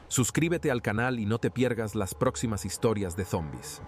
Suscríbete al canal y no te pierdas las próximas historias de zombies.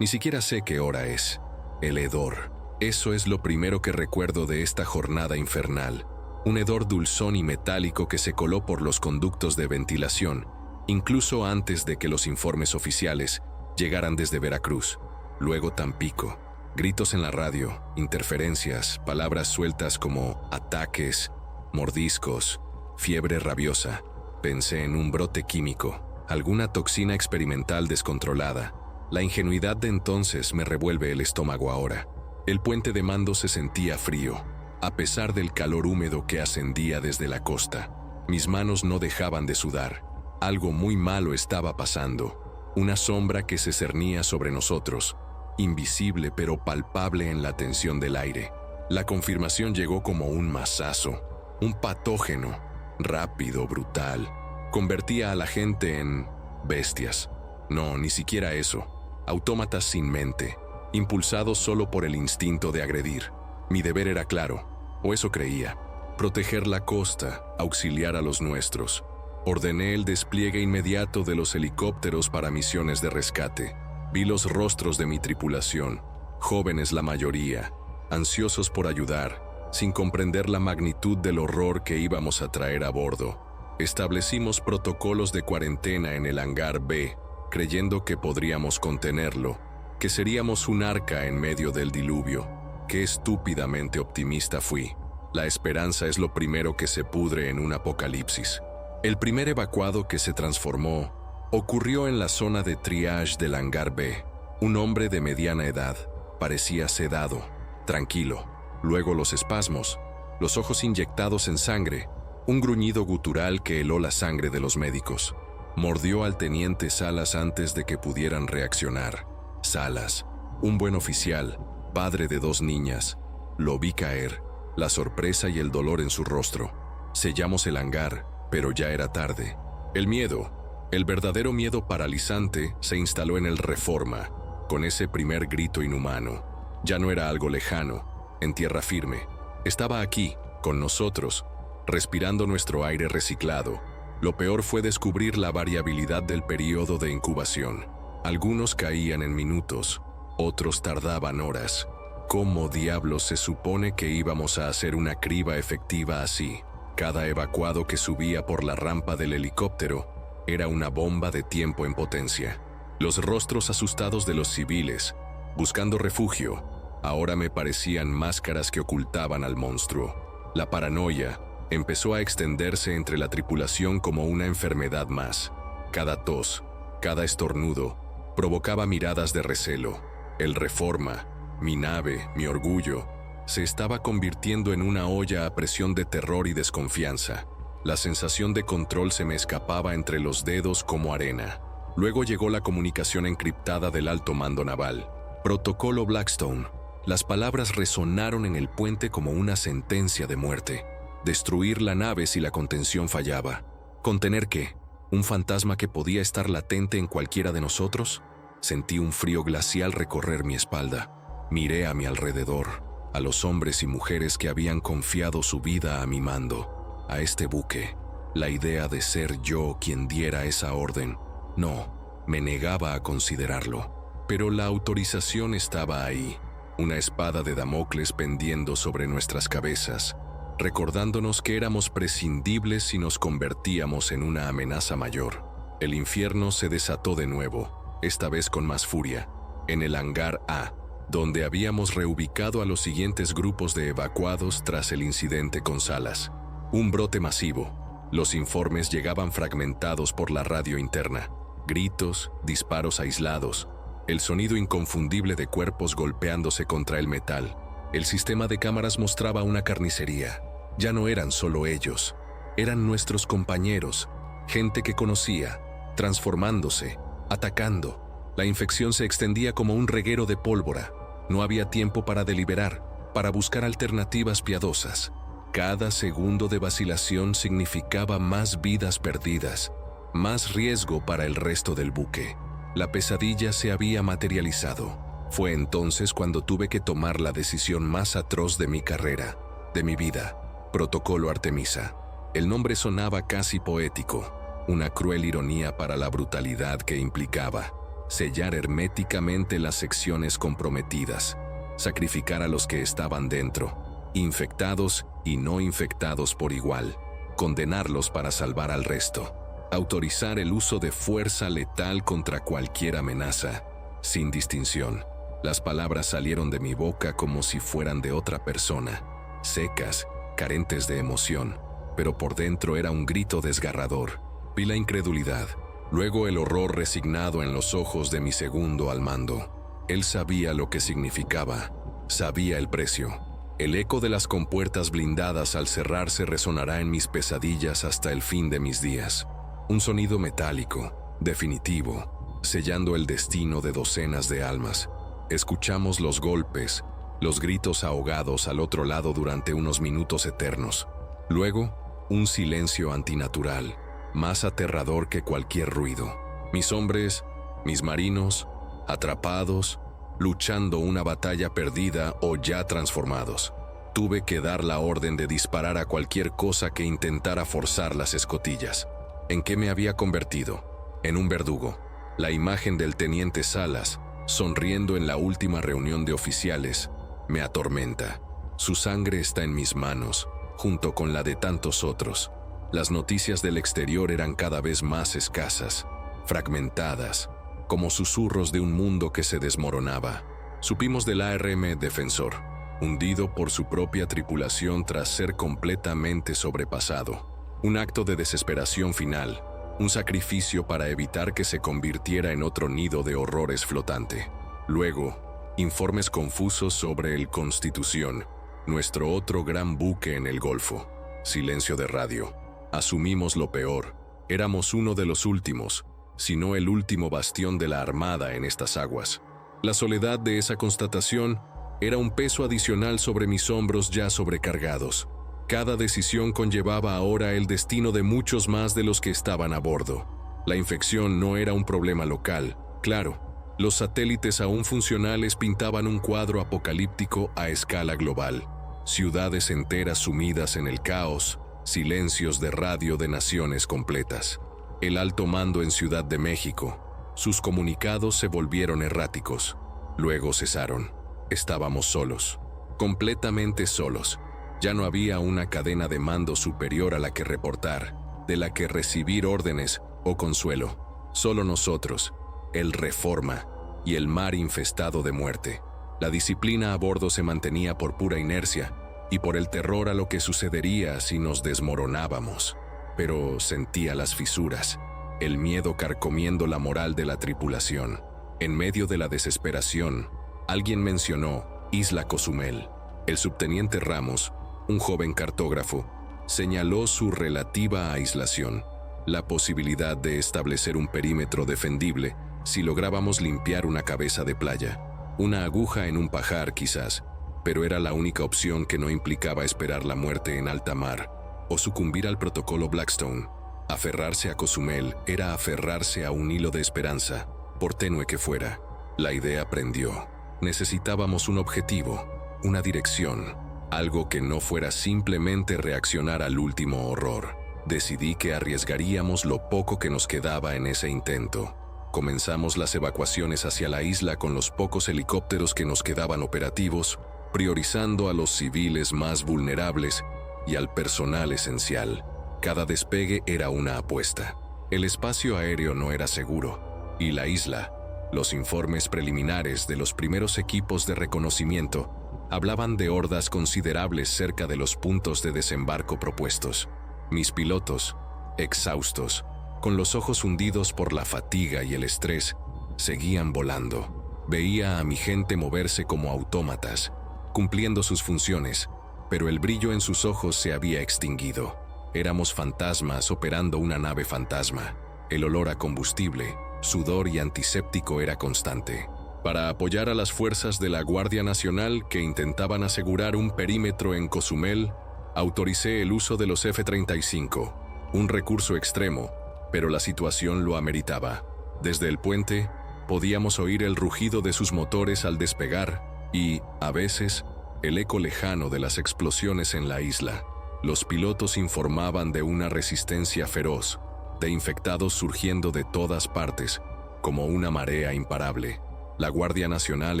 Ni siquiera sé qué hora es. El hedor. Eso es lo primero que recuerdo de esta jornada infernal. Un hedor dulzón y metálico que se coló por los conductos de ventilación, incluso antes de que los informes oficiales llegaran desde Veracruz. Luego Tampico. Gritos en la radio, interferencias, palabras sueltas como ataques, mordiscos, fiebre rabiosa. Pensé en un brote químico, alguna toxina experimental descontrolada. La ingenuidad de entonces me revuelve el estómago ahora. El puente de mando se sentía frío, a pesar del calor húmedo que ascendía desde la costa. Mis manos no dejaban de sudar. Algo muy malo estaba pasando. Una sombra que se cernía sobre nosotros, invisible pero palpable en la tensión del aire. La confirmación llegó como un mazazo, un patógeno, rápido, brutal. Convertía a la gente en bestias. No, ni siquiera eso. Autómatas sin mente, impulsados solo por el instinto de agredir. Mi deber era claro, o eso creía: proteger la costa, auxiliar a los nuestros. Ordené el despliegue inmediato de los helicópteros para misiones de rescate. Vi los rostros de mi tripulación, jóvenes la mayoría, ansiosos por ayudar, sin comprender la magnitud del horror que íbamos a traer a bordo. Establecimos protocolos de cuarentena en el hangar B, creyendo que podríamos contenerlo, que seríamos un arca en medio del diluvio. Qué estúpidamente optimista fui. La esperanza es lo primero que se pudre en un apocalipsis. El primer evacuado que se transformó ocurrió en la zona de triage del hangar B. Un hombre de mediana edad, parecía sedado, tranquilo. Luego los espasmos, los ojos inyectados en sangre, un gruñido gutural que heló la sangre de los médicos. Mordió al teniente Salas antes de que pudieran reaccionar. Salas, un buen oficial, padre de 2 niñas. Lo vi caer, la sorpresa y el dolor en su rostro. Sellamos el hangar, pero ya era tarde. El miedo, el verdadero miedo paralizante, se instaló en el Reforma, con ese primer grito inhumano. Ya no era algo lejano, en tierra firme. Estaba aquí, con nosotros, respirando nuestro aire reciclado. Lo peor fue descubrir la variabilidad del periodo de incubación. Algunos caían en minutos, otros tardaban horas. ¿Cómo diablos se supone que íbamos a hacer una criba efectiva así? Cada evacuado que subía por la rampa del helicóptero era una bomba de tiempo en potencia. Los rostros asustados de los civiles, buscando refugio, ahora me parecían máscaras que ocultaban al monstruo. La paranoia empezó a extenderse entre la tripulación como una enfermedad más. Cada tos, cada estornudo, provocaba miradas de recelo. El Reforma, mi nave, mi orgullo, se estaba convirtiendo en una olla a presión de terror y desconfianza. La sensación de control se me escapaba entre los dedos como arena. Luego llegó la comunicación encriptada del alto mando naval. Protocolo Blackstone. Las palabras resonaron en el puente como una sentencia de muerte. Destruir la nave si la contención fallaba. ¿Contener qué? ¿Un fantasma que podía estar latente en cualquiera de nosotros? Sentí un frío glacial recorrer mi espalda. Miré a mi alrededor, a los hombres y mujeres que habían confiado su vida a mi mando. A este buque, la idea de ser yo quien diera esa orden. No, me negaba a considerarlo. Pero la autorización estaba ahí, una espada de Damocles pendiendo sobre nuestras cabezas, recordándonos que éramos prescindibles si nos convertíamos en una amenaza mayor. El infierno se desató de nuevo, esta vez con más furia, en el hangar A, donde habíamos reubicado a los siguientes grupos de evacuados tras el incidente con Salas. Un brote masivo. Los informes llegaban fragmentados por la radio interna. Gritos, disparos aislados, el sonido inconfundible de cuerpos golpeándose contra el metal. El sistema de cámaras mostraba una carnicería. Ya no eran solo ellos, eran nuestros compañeros, gente que conocía, transformándose, atacando. La infección se extendía como un reguero de pólvora. No había tiempo para deliberar, para buscar alternativas piadosas. Cada segundo de vacilación significaba más vidas perdidas, más riesgo para el resto del buque. La pesadilla se había materializado. Fue entonces cuando tuve que tomar la decisión más atroz de mi carrera, de mi vida. Protocolo Artemisa. El nombre sonaba casi poético, una cruel ironía para la brutalidad que implicaba: sellar herméticamente las secciones comprometidas, sacrificar a los que estaban dentro, infectados y no infectados por igual, condenarlos para salvar al resto, autorizar el uso de fuerza letal contra cualquier amenaza, sin distinción. Las palabras salieron de mi boca como si fueran de otra persona, secas, carentes de emoción, pero por dentro era un grito desgarrador. Vi la incredulidad, luego el horror resignado en los ojos de mi segundo al mando. Él sabía lo que significaba, sabía el precio. El eco de las compuertas blindadas al cerrarse resonará en mis pesadillas hasta el fin de mis días. Un sonido metálico, definitivo, sellando el destino de docenas de almas. Escuchamos los golpes, los gritos ahogados al otro lado durante unos minutos eternos. Luego, un silencio antinatural, más aterrador que cualquier ruido. Mis hombres, mis marinos, atrapados, luchando una batalla perdida o ya transformados. Tuve que dar la orden de disparar a cualquier cosa que intentara forzar las escotillas. ¿En qué me había convertido? En un verdugo. La imagen del teniente Salas, sonriendo en la última reunión de oficiales, me atormenta. Su sangre está en mis manos, junto con la de tantos otros. Las noticias del exterior eran cada vez más escasas, fragmentadas, como susurros de un mundo que se desmoronaba. Supimos del ARM Defensor, hundido por su propia tripulación tras ser completamente sobrepasado. Un acto de desesperación final, un sacrificio para evitar que se convirtiera en otro nido de horrores flotante. Luego, informes confusos sobre el Constitución, nuestro otro gran buque en el Golfo. Silencio de radio. Asumimos lo peor. Éramos uno de los últimos, si no el último bastión de la Armada en estas aguas. La soledad de esa constatación era un peso adicional sobre mis hombros ya sobrecargados. Cada decisión conllevaba ahora el destino de muchos más de los que estaban a bordo. La infección no era un problema local, claro. Los satélites aún funcionales pintaban un cuadro apocalíptico a escala global. Ciudades enteras sumidas en el caos, silencios de radio de naciones completas. El alto mando en Ciudad de México. Sus comunicados se volvieron erráticos. Luego cesaron. Estábamos solos. Completamente solos. Ya no había una cadena de mando superior a la que reportar, de la que recibir órdenes o consuelo. Solo nosotros, el Reforma y el mar infestado de muerte. La disciplina a bordo se mantenía por pura inercia y por el terror a lo que sucedería si nos desmoronábamos. Pero sentía las fisuras, el miedo carcomiendo la moral de la tripulación. En medio de la desesperación, alguien mencionó Isla Cozumel. El subteniente Ramos, un joven cartógrafo, señaló su relativa aislación, la posibilidad de establecer un perímetro defendible si lográbamos limpiar una cabeza de playa. Una aguja en un pajar, quizás, pero era la única opción que no implicaba esperar la muerte en alta mar o sucumbir al protocolo Blackstone. Aferrarse a Cozumel era aferrarse a un hilo de esperanza, por tenue que fuera. La idea prendió. Necesitábamos un objetivo, una dirección, algo que no fuera simplemente reaccionar al último horror. Decidí que arriesgaríamos lo poco que nos quedaba en ese intento. Comenzamos las evacuaciones hacia la isla con los pocos helicópteros que nos quedaban operativos, priorizando a los civiles más vulnerables y al personal esencial. Cada despegue era una apuesta. El espacio aéreo no era seguro, y la isla, los informes preliminares de los primeros equipos de reconocimiento, hablaban de hordas considerables cerca de los puntos de desembarco propuestos. Mis pilotos, exhaustos, con los ojos hundidos por la fatiga y el estrés, seguían volando. Veía a mi gente moverse como autómatas, cumpliendo sus funciones, pero el brillo en sus ojos se había extinguido. Éramos fantasmas operando una nave fantasma. El olor a combustible, sudor y antiséptico era constante. Para apoyar a las fuerzas de la Guardia Nacional que intentaban asegurar un perímetro en Cozumel, autoricé el uso de los F-35, un recurso extremo, pero la situación lo ameritaba. Desde el puente, podíamos oír el rugido de sus motores al despegar y, a veces, el eco lejano de las explosiones en la isla. Los pilotos informaban de una resistencia feroz, de infectados surgiendo de todas partes, como una marea imparable. La Guardia Nacional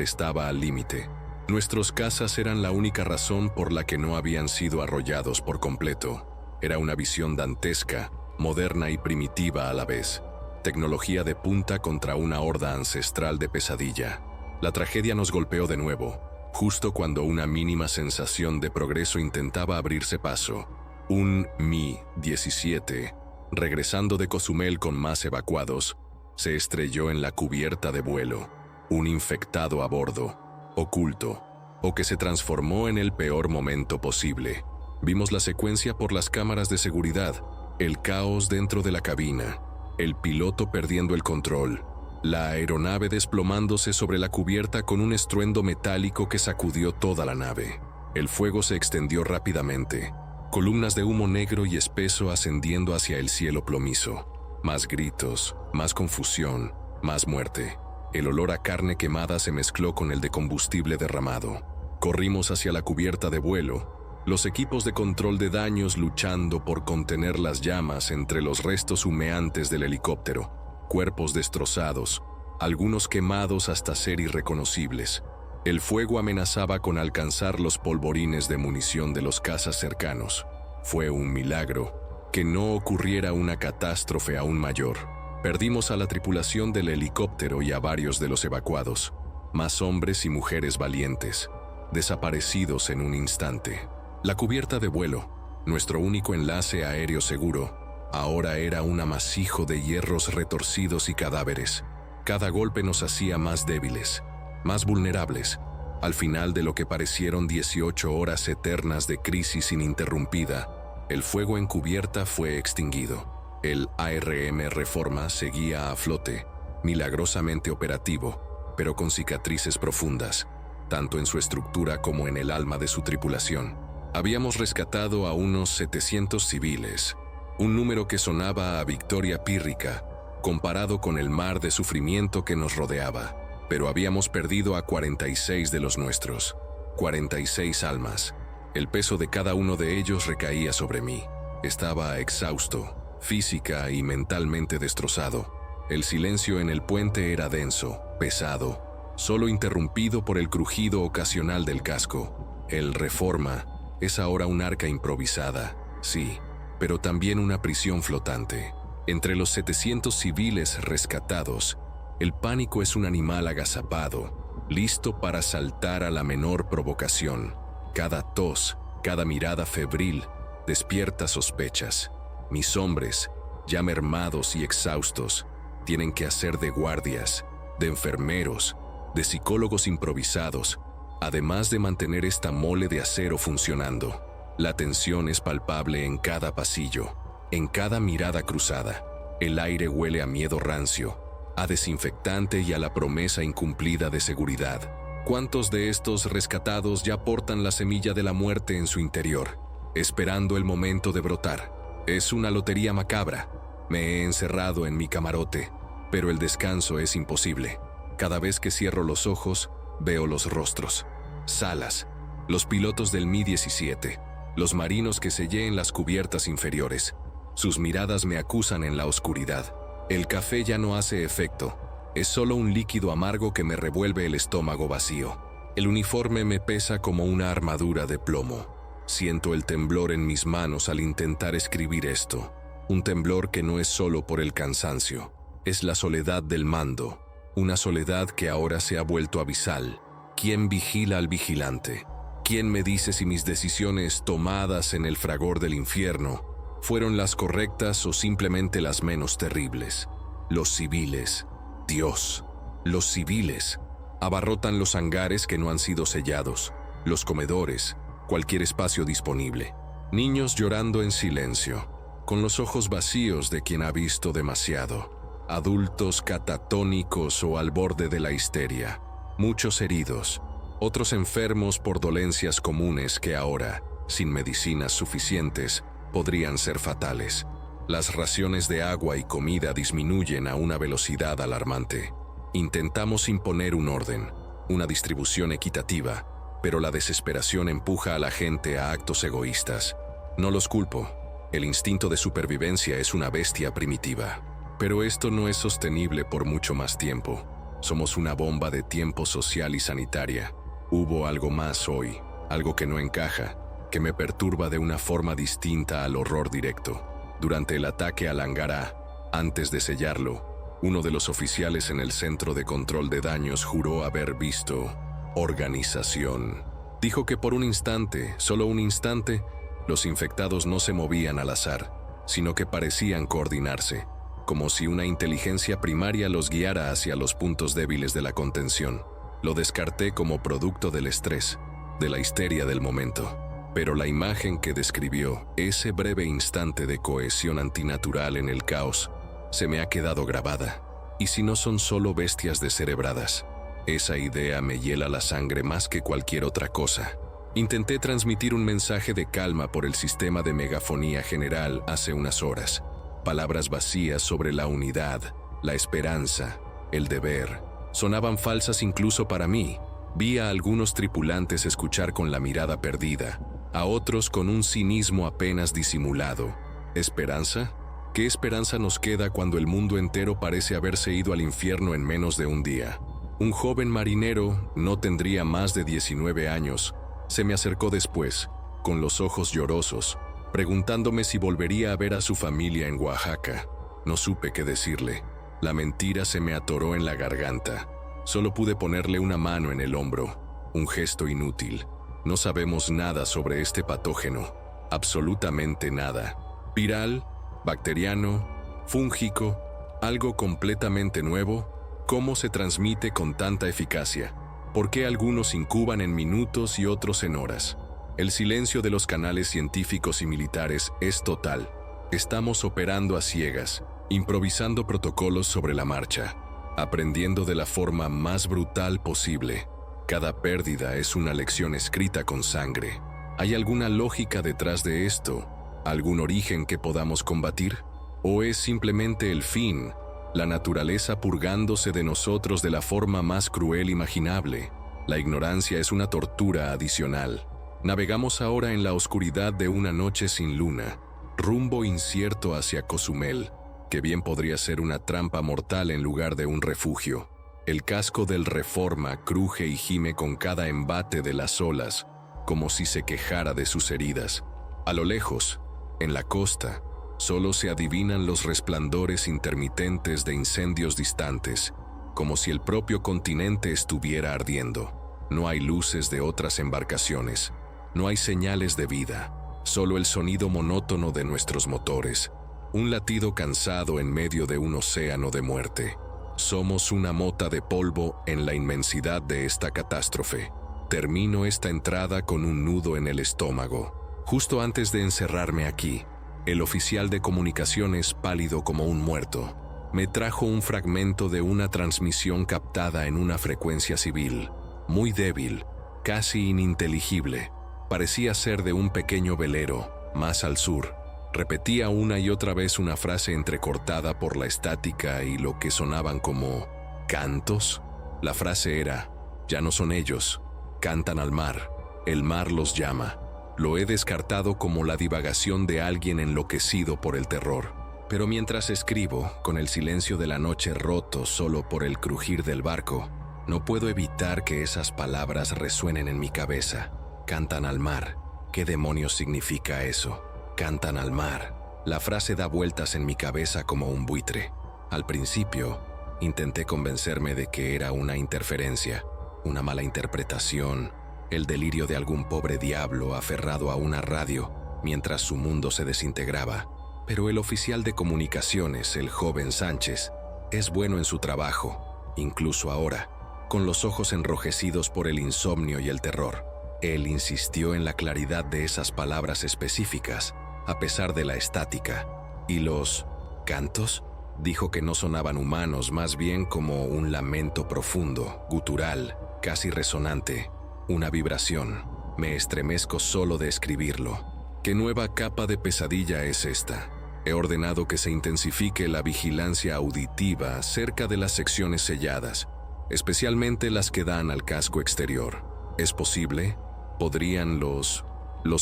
estaba al límite. Nuestros cazas eran la única razón por la que no habían sido arrollados por completo. Era una visión dantesca, moderna y primitiva a la vez. Tecnología de punta contra una horda ancestral de pesadilla. La tragedia nos golpeó de nuevo, justo cuando una mínima sensación de progreso intentaba abrirse paso. Un Mi-17, regresando de Cozumel con más evacuados, se estrelló en la cubierta de vuelo. Un infectado a bordo, oculto, o que se transformó en el peor momento posible. Vimos la secuencia por las cámaras de seguridad, el caos dentro de la cabina, el piloto perdiendo el control, la aeronave desplomándose sobre la cubierta con un estruendo metálico que sacudió toda la nave. El fuego se extendió rápidamente, columnas de humo negro y espeso ascendiendo hacia el cielo plomizo. Más gritos, más confusión, más muerte. El olor a carne quemada se mezcló con el de combustible derramado. Corrimos hacia la cubierta de vuelo, los equipos de control de daños luchando por contener las llamas entre los restos humeantes del helicóptero, cuerpos destrozados, algunos quemados hasta ser irreconocibles. El fuego amenazaba con alcanzar los polvorines de munición de los cazas cercanos. Fue un milagro que no ocurriera una catástrofe aún mayor. Perdimos a la tripulación del helicóptero y a varios de los evacuados, más hombres y mujeres valientes, desaparecidos en un instante. La cubierta de vuelo, nuestro único enlace aéreo seguro, ahora era un amasijo de hierros retorcidos y cadáveres. Cada golpe nos hacía más débiles, más vulnerables, al final de lo que parecieron 18 horas eternas de crisis ininterrumpida. El fuego en cubierta fue extinguido. El ARM Reforma seguía a flote, milagrosamente operativo, pero con cicatrices profundas, tanto en su estructura como en el alma de su tripulación. Habíamos rescatado a unos 700 civiles, un número que sonaba a victoria pírrica, comparado con el mar de sufrimiento que nos rodeaba, pero habíamos perdido a 46 de los nuestros, 46 almas. El peso de cada uno de ellos recaía sobre mí. Estaba exhausto, física y mentalmente destrozado. El silencio en el puente era denso, pesado, solo interrumpido por el crujido ocasional del casco. El Reforma es ahora un arca improvisada, sí, pero también una prisión flotante. Entre los 700 civiles rescatados, el pánico es un animal agazapado, listo para saltar a la menor provocación. Cada tos, cada mirada febril, despierta sospechas. Mis hombres, ya mermados y exhaustos, tienen que hacer de guardias, de enfermeros, de psicólogos improvisados, además de mantener esta mole de acero funcionando. La tensión es palpable en cada pasillo, en cada mirada cruzada. El aire huele a miedo rancio, a desinfectante y a la promesa incumplida de seguridad. ¿Cuántos de estos rescatados ya portan la semilla de la muerte en su interior, esperando el momento de brotar? Es una lotería macabra. Me he encerrado en mi camarote, pero el descanso es imposible. Cada vez que cierro los ojos, veo los rostros. Salas, los pilotos del Mi-17, los marinos que sellé en las cubiertas inferiores. Sus miradas me acusan en la oscuridad. El café ya no hace efecto. Es solo un líquido amargo que me revuelve el estómago vacío. El uniforme me pesa como una armadura de plomo. Siento el temblor en mis manos al intentar escribir esto. Un temblor que no es solo por el cansancio. Es la soledad del mando. Una soledad que ahora se ha vuelto abisal. ¿Quién vigila al vigilante? ¿Quién me dice si mis decisiones tomadas en el fragor del infierno fueron las correctas o simplemente las menos terribles? Los civiles. Dios. Los civiles. Abarrotan los hangares que no han sido sellados. Los comedores. Cualquier espacio disponible. Niños llorando en silencio, con los ojos vacíos de quien ha visto demasiado. Adultos catatónicos o al borde de la histeria. Muchos heridos, otros enfermos por dolencias comunes que ahora, sin medicinas suficientes, podrían ser fatales. Las raciones de agua y comida disminuyen a una velocidad alarmante. Intentamos imponer un orden, una distribución equitativa, pero la desesperación empuja a la gente a actos egoístas. No los culpo. El instinto de supervivencia es una bestia primitiva. Pero esto no es sostenible por mucho más tiempo. Somos una bomba de tiempo social y sanitaria. Hubo algo más hoy, algo que no encaja, que me perturba de una forma distinta al horror directo. Durante el ataque al hangar A, antes de sellarlo, uno de los oficiales en el centro de control de daños juró haber visto organización. Dijo que por un instante, solo un instante, los infectados no se movían al azar, sino que parecían coordinarse, como si una inteligencia primaria los guiara hacia los puntos débiles de la contención. Lo descarté como producto del estrés, de la histeria del momento. Pero la imagen que describió, ese breve instante de cohesión antinatural en el caos, se me ha quedado grabada. ¿Y si no son solo bestias descerebradas? Esa idea me hiela la sangre más que cualquier otra cosa. Intenté transmitir un mensaje de calma por el sistema de megafonía general hace unas horas. Palabras vacías sobre la unidad, la esperanza, el deber. Sonaban falsas incluso para mí. Vi a algunos tripulantes escuchar con la mirada perdida, a otros con un cinismo apenas disimulado. ¿Esperanza? ¿Qué esperanza nos queda cuando el mundo entero parece haberse ido al infierno en menos de un día? Un joven marinero, no tendría más de 19 años, se me acercó después, con los ojos llorosos, preguntándome si volvería a ver a su familia en Oaxaca. No supe qué decirle. La mentira se me atoró en la garganta. Solo pude ponerle una mano en el hombro, un gesto inútil. No sabemos nada sobre este patógeno, absolutamente nada. Viral, bacteriano, fúngico, algo completamente nuevo. ¿Cómo se transmite con tanta eficacia? ¿Por qué algunos incuban en minutos y otros en horas? El silencio de los canales científicos y militares es total. Estamos operando a ciegas, improvisando protocolos sobre la marcha, aprendiendo de la forma más brutal posible. Cada pérdida es una lección escrita con sangre. ¿Hay alguna lógica detrás de esto? ¿Algún origen que podamos combatir? ¿O es simplemente el fin, la naturaleza purgándose de nosotros de la forma más cruel imaginable? La ignorancia es una tortura adicional. Navegamos ahora en la oscuridad de una noche sin luna, rumbo incierto hacia Cozumel, que bien podría ser una trampa mortal en lugar de un refugio. El casco del Reforma cruje y gime con cada embate de las olas, como si se quejara de sus heridas. A lo lejos, en la costa, solo se adivinan los resplandores intermitentes de incendios distantes, como si el propio continente estuviera ardiendo. No hay luces de otras embarcaciones, no hay señales de vida, solo el sonido monótono de nuestros motores, un latido cansado en medio de un océano de muerte. Somos una mota de polvo en la inmensidad de esta catástrofe. Termino esta entrada con un nudo en el estómago. Justo antes de encerrarme aquí, el oficial de comunicaciones, pálido como un muerto, me trajo un fragmento de una transmisión captada en una frecuencia civil, muy débil, casi ininteligible. Parecía ser de un pequeño velero, más al sur. Repetía una y otra vez una frase entrecortada por la estática y lo que sonaban como cantos. La frase era: ya no son ellos, cantan al mar, el mar los llama. Lo he descartado como la divagación de alguien enloquecido por el terror. Pero mientras escribo, con el silencio de la noche roto solo por el crujir del barco, no puedo evitar que esas palabras resuenen en mi cabeza. Cantan al mar. ¿Qué demonios significa eso? Cantan al mar. La frase da vueltas en mi cabeza como un buitre. Al principio, intenté convencerme de que era una interferencia, una mala interpretación, el delirio de algún pobre diablo aferrado a una radio mientras su mundo se desintegraba. Pero el oficial de comunicaciones, el joven Sánchez, es bueno en su trabajo, incluso ahora, con los ojos enrojecidos por el insomnio y el terror. Él insistió en la claridad de esas palabras específicas, a pesar de la estática. ¿Y los cantos? Dijo que no sonaban humanos, más bien como un lamento profundo, gutural, casi resonante, una vibración. Me estremezco solo de escribirlo. ¿Qué nueva capa de pesadilla es esta? He ordenado que se intensifique la vigilancia auditiva cerca de las secciones selladas, especialmente las que dan al casco exterior. ¿Es posible? ¿Podrían los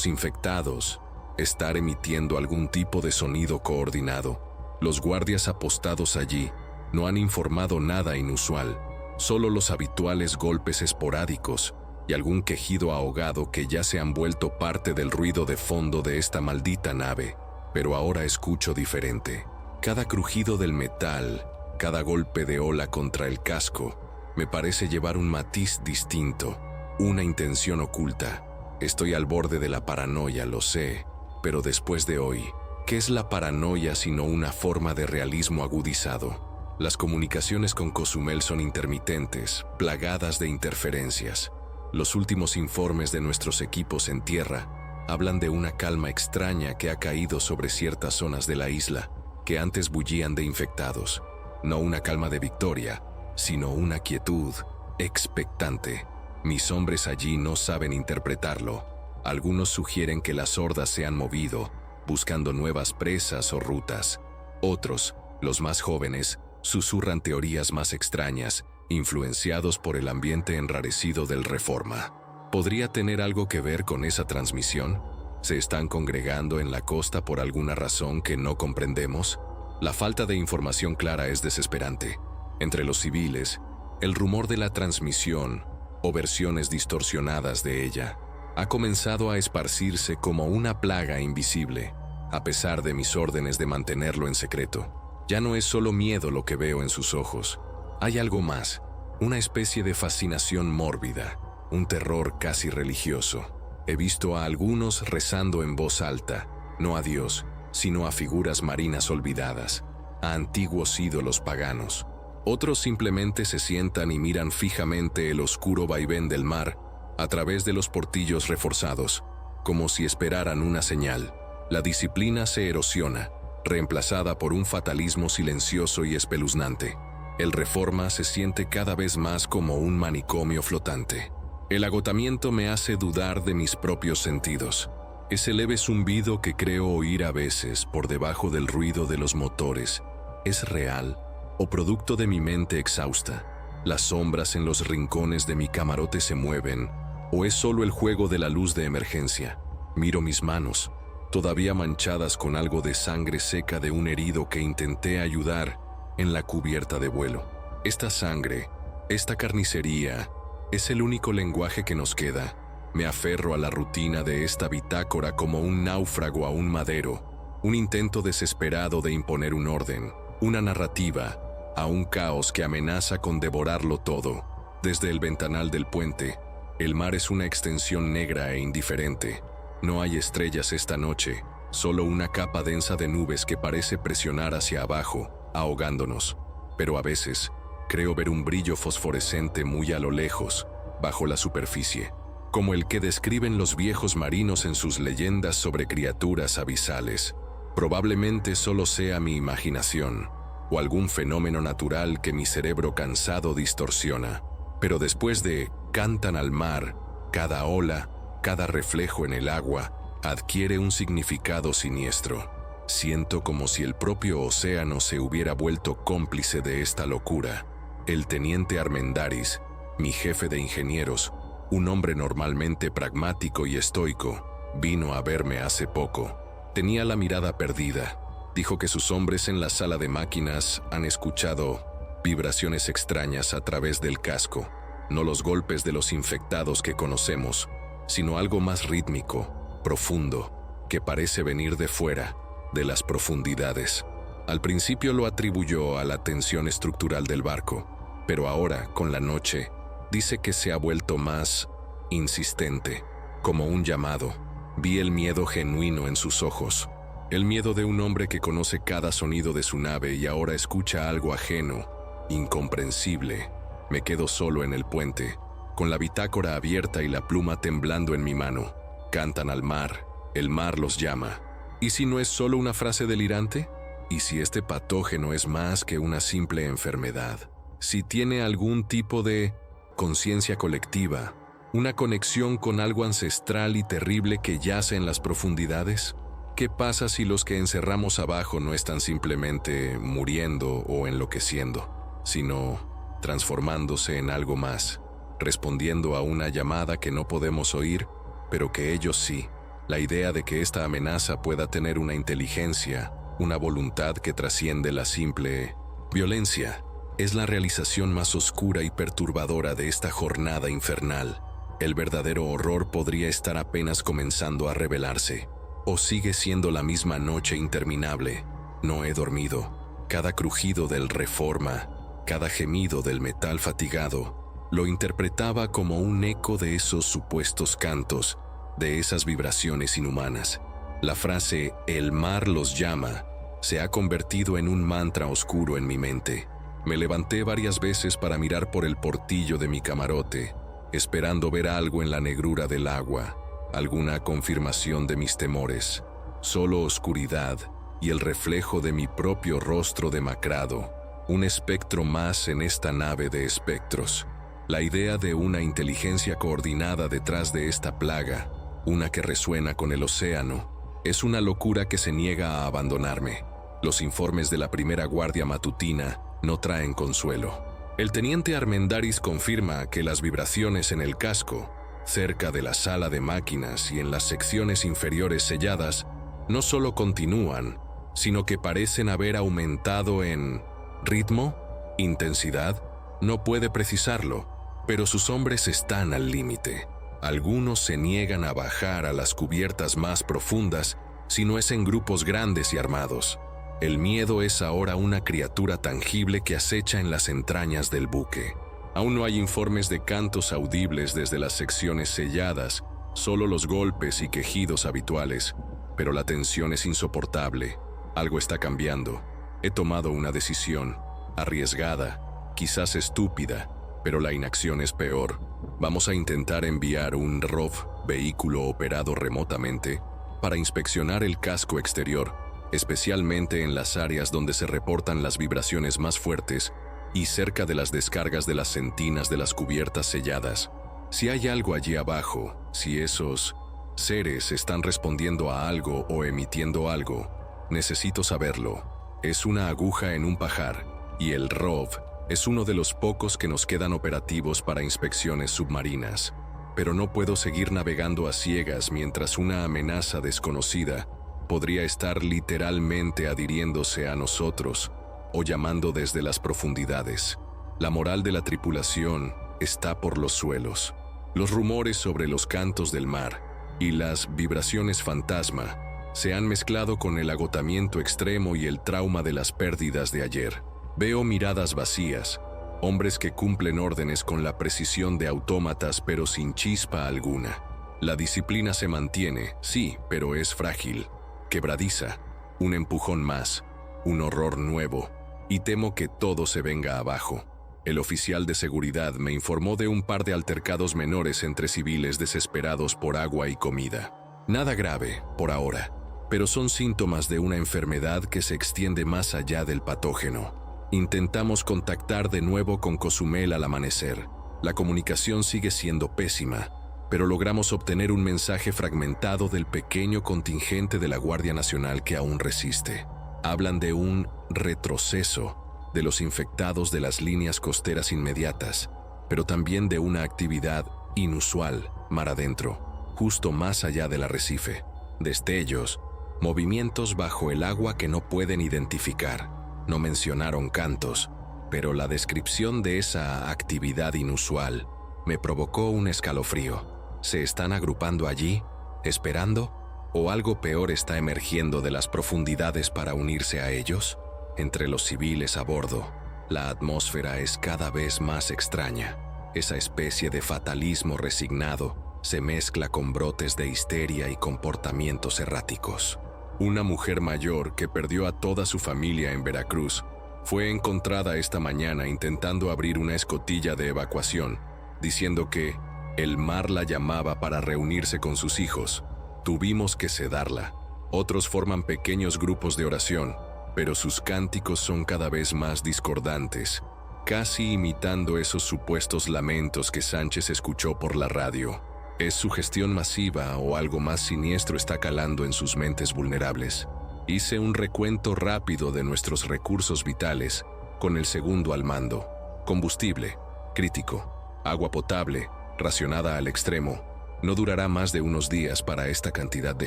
infectados estar emitiendo algún tipo de sonido coordinado. Los guardias apostados allí no han informado nada inusual, solo los habituales golpes esporádicos y algún quejido ahogado que ya se han vuelto parte del ruido de fondo de esta maldita nave. Pero ahora escucho diferente. Cada crujido del metal, cada golpe de ola contra el casco, me parece llevar un matiz distinto, una intención oculta. Estoy al borde de la paranoia, lo sé, pero después de hoy, ¿qué es la paranoia sino una forma de realismo agudizado? Las comunicaciones con Cozumel son intermitentes, plagadas de interferencias. Los últimos informes de nuestros equipos en tierra hablan de una calma extraña que ha caído sobre ciertas zonas de la isla que antes bullían de infectados. No una calma de victoria, sino una quietud expectante. Mis hombres allí no saben interpretarlo. Algunos sugieren que las hordas se han movido, buscando nuevas presas o rutas. Otros, los más jóvenes, susurran teorías más extrañas, influenciados por el ambiente enrarecido del Reforma. ¿Podría tener algo que ver con esa transmisión? ¿Se están congregando en la costa por alguna razón que no comprendemos? La falta de información clara es desesperante. Entre los civiles, el rumor de la transmisión, o versiones distorsionadas de ella, ha comenzado a esparcirse como una plaga invisible, a pesar de mis órdenes de mantenerlo en secreto. Ya no es solo miedo lo que veo en sus ojos. Hay algo más, una especie de fascinación mórbida, un terror casi religioso. He visto a algunos rezando en voz alta, no a Dios, sino a figuras marinas olvidadas, a antiguos ídolos paganos. Otros simplemente se sientan y miran fijamente el oscuro vaivén del mar a través de los portillos reforzados, como si esperaran una señal. La disciplina se erosiona, reemplazada por un fatalismo silencioso y espeluznante. El Reforma se siente cada vez más como un manicomio flotante. El agotamiento me hace dudar de mis propios sentidos. Ese leve zumbido que creo oír a veces por debajo del ruido de los motores, ¿es real o producto de mi mente exhausta? ¿Las sombras en los rincones de mi camarote se mueven o es solo el juego de la luz de emergencia? Miro mis manos, todavía manchadas con algo de sangre seca de un herido que intenté ayudar en la cubierta de vuelo. Esta sangre, esta carnicería, es el único lenguaje que nos queda. Me aferro a la rutina de esta bitácora como un náufrago a un madero, un intento desesperado de imponer un orden, una narrativa, a un caos que amenaza con devorarlo todo. Desde el ventanal del puente, el mar es una extensión negra e indiferente. No hay estrellas esta noche, solo una capa densa de nubes que parece presionar hacia abajo, ahogándonos. Pero a veces, creo ver un brillo fosforescente muy a lo lejos, bajo la superficie, como el que describen los viejos marinos en sus leyendas sobre criaturas abisales. Probablemente solo sea mi imaginación, o algún fenómeno natural que mi cerebro cansado distorsiona. Pero después de "cantan al mar", cada ola, cada reflejo en el agua, adquiere un significado siniestro. Siento como si el propio océano se hubiera vuelto cómplice de esta locura. El teniente Armendáriz, mi jefe de ingenieros, un hombre normalmente pragmático y estoico, vino a verme hace poco. Tenía la mirada perdida. Dijo que sus hombres en la sala de máquinas han escuchado vibraciones extrañas a través del casco, no los golpes de los infectados que conocemos, sino algo más rítmico, profundo, que parece venir de fuera, de las profundidades. Al principio lo atribuyó a la tensión estructural del barco, pero ahora, con la noche, dice que se ha vuelto más insistente, como un llamado. Vi el miedo genuino en sus ojos, el miedo de un hombre que conoce cada sonido de su nave y ahora escucha algo ajeno, incomprensible. Me quedo solo en el puente, con la bitácora abierta y la pluma temblando en mi mano. Cantan al mar, el mar los llama. ¿Y si no es solo una frase delirante? ¿Y si este patógeno es más que una simple enfermedad? Si tiene algún tipo de conciencia colectiva, una conexión con algo ancestral y terrible que yace en las profundidades. ¿Qué pasa si los que encerramos abajo no están simplemente muriendo o enloqueciendo, sino transformándose en algo más, respondiendo a una llamada que no podemos oír, pero que ellos sí? La idea de que esta amenaza pueda tener una inteligencia, una voluntad que trasciende la simple violencia, es la realización más oscura y perturbadora de esta jornada infernal. El verdadero horror podría estar apenas comenzando a revelarse. ¿O sigue siendo la misma noche interminable? No he dormido. Cada crujido del Reforma, cada gemido del metal fatigado, lo interpretaba como un eco de esos supuestos cantos, de esas vibraciones inhumanas. La frase «el mar los llama» se ha convertido en un mantra oscuro en mi mente. Me levanté varias veces para mirar por el portillo de mi camarote, esperando ver algo en la negrura del agua, alguna confirmación de mis temores. Solo oscuridad y el reflejo de mi propio rostro demacrado, un espectro más en esta nave de espectros. La idea de una inteligencia coordinada detrás de esta plaga, una que resuena con el océano, es una locura que se niega a abandonarme. Los informes de la primera guardia matutina no traen consuelo. El teniente Armendáriz confirma que las vibraciones en el casco, cerca de la sala de máquinas y en las secciones inferiores selladas, no solo continúan, sino que parecen haber aumentado en ritmo, intensidad, no puede precisarlo, pero sus hombres están al límite. Algunos se niegan a bajar a las cubiertas más profundas si no es en grupos grandes y armados. El miedo es ahora una criatura tangible que acecha en las entrañas del buque. Aún no hay informes de cantos audibles desde las secciones selladas, solo los golpes y quejidos habituales, pero la tensión es insoportable. Algo está cambiando. He tomado una decisión, arriesgada, quizás estúpida, pero la inacción es peor. Vamos a intentar enviar un ROV, vehículo operado remotamente, para inspeccionar el casco exterior, especialmente en las áreas donde se reportan las vibraciones más fuertes y cerca de las descargas de las sentinas de las cubiertas selladas. Si hay algo allí abajo, si esos seres están respondiendo a algo o emitiendo algo, necesito saberlo. Es una aguja en un pajar, y el ROV es uno de los pocos que nos quedan operativos para inspecciones submarinas. Pero no puedo seguir navegando a ciegas mientras una amenaza desconocida podría estar literalmente adhiriéndose a nosotros o llamando desde las profundidades. La moral de la tripulación está por los suelos. Los rumores sobre los cantos del mar y las vibraciones fantasma se han mezclado con el agotamiento extremo y el trauma de las pérdidas de ayer. Veo miradas vacías, hombres que cumplen órdenes con la precisión de autómatas pero sin chispa alguna. La disciplina se mantiene, sí, pero es frágil, quebradiza, un empujón más, un horror nuevo, y temo que todo se venga abajo. El oficial de seguridad me informó de un par de altercados menores entre civiles desesperados por agua y comida. Nada grave, por ahora, pero son síntomas de una enfermedad que se extiende más allá del patógeno. Intentamos contactar de nuevo con Cozumel al amanecer. La comunicación sigue siendo pésima, pero logramos obtener un mensaje fragmentado del pequeño contingente de la Guardia Nacional que aún resiste. Hablan de un retroceso de los infectados de las líneas costeras inmediatas, pero también de una actividad inusual mar adentro, justo más allá del arrecife. Destellos, movimientos bajo el agua que no pueden identificar. No mencionaron cantos, pero la descripción de esa actividad inusual me provocó un escalofrío. ¿Se están agrupando allí, esperando? ¿O algo peor está emergiendo de las profundidades para unirse a ellos? Entre los civiles a bordo, la atmósfera es cada vez más extraña. Esa especie de fatalismo resignado se mezcla con brotes de histeria y comportamientos erráticos. Una mujer mayor que perdió a toda su familia en Veracruz fue encontrada esta mañana intentando abrir una escotilla de evacuación, diciendo que el mar la llamaba para reunirse con sus hijos. Tuvimos que sedarla. Otros forman pequeños grupos de oración, pero sus cánticos son cada vez más discordantes, casi imitando esos supuestos lamentos que Sánchez escuchó por la radio. ¿Es sugestión masiva o algo más siniestro está calando en sus mentes vulnerables? Hice un recuento rápido de nuestros recursos vitales con el segundo al mando. Combustible, crítico. Agua potable, racionada al extremo. No durará más de unos días para esta cantidad de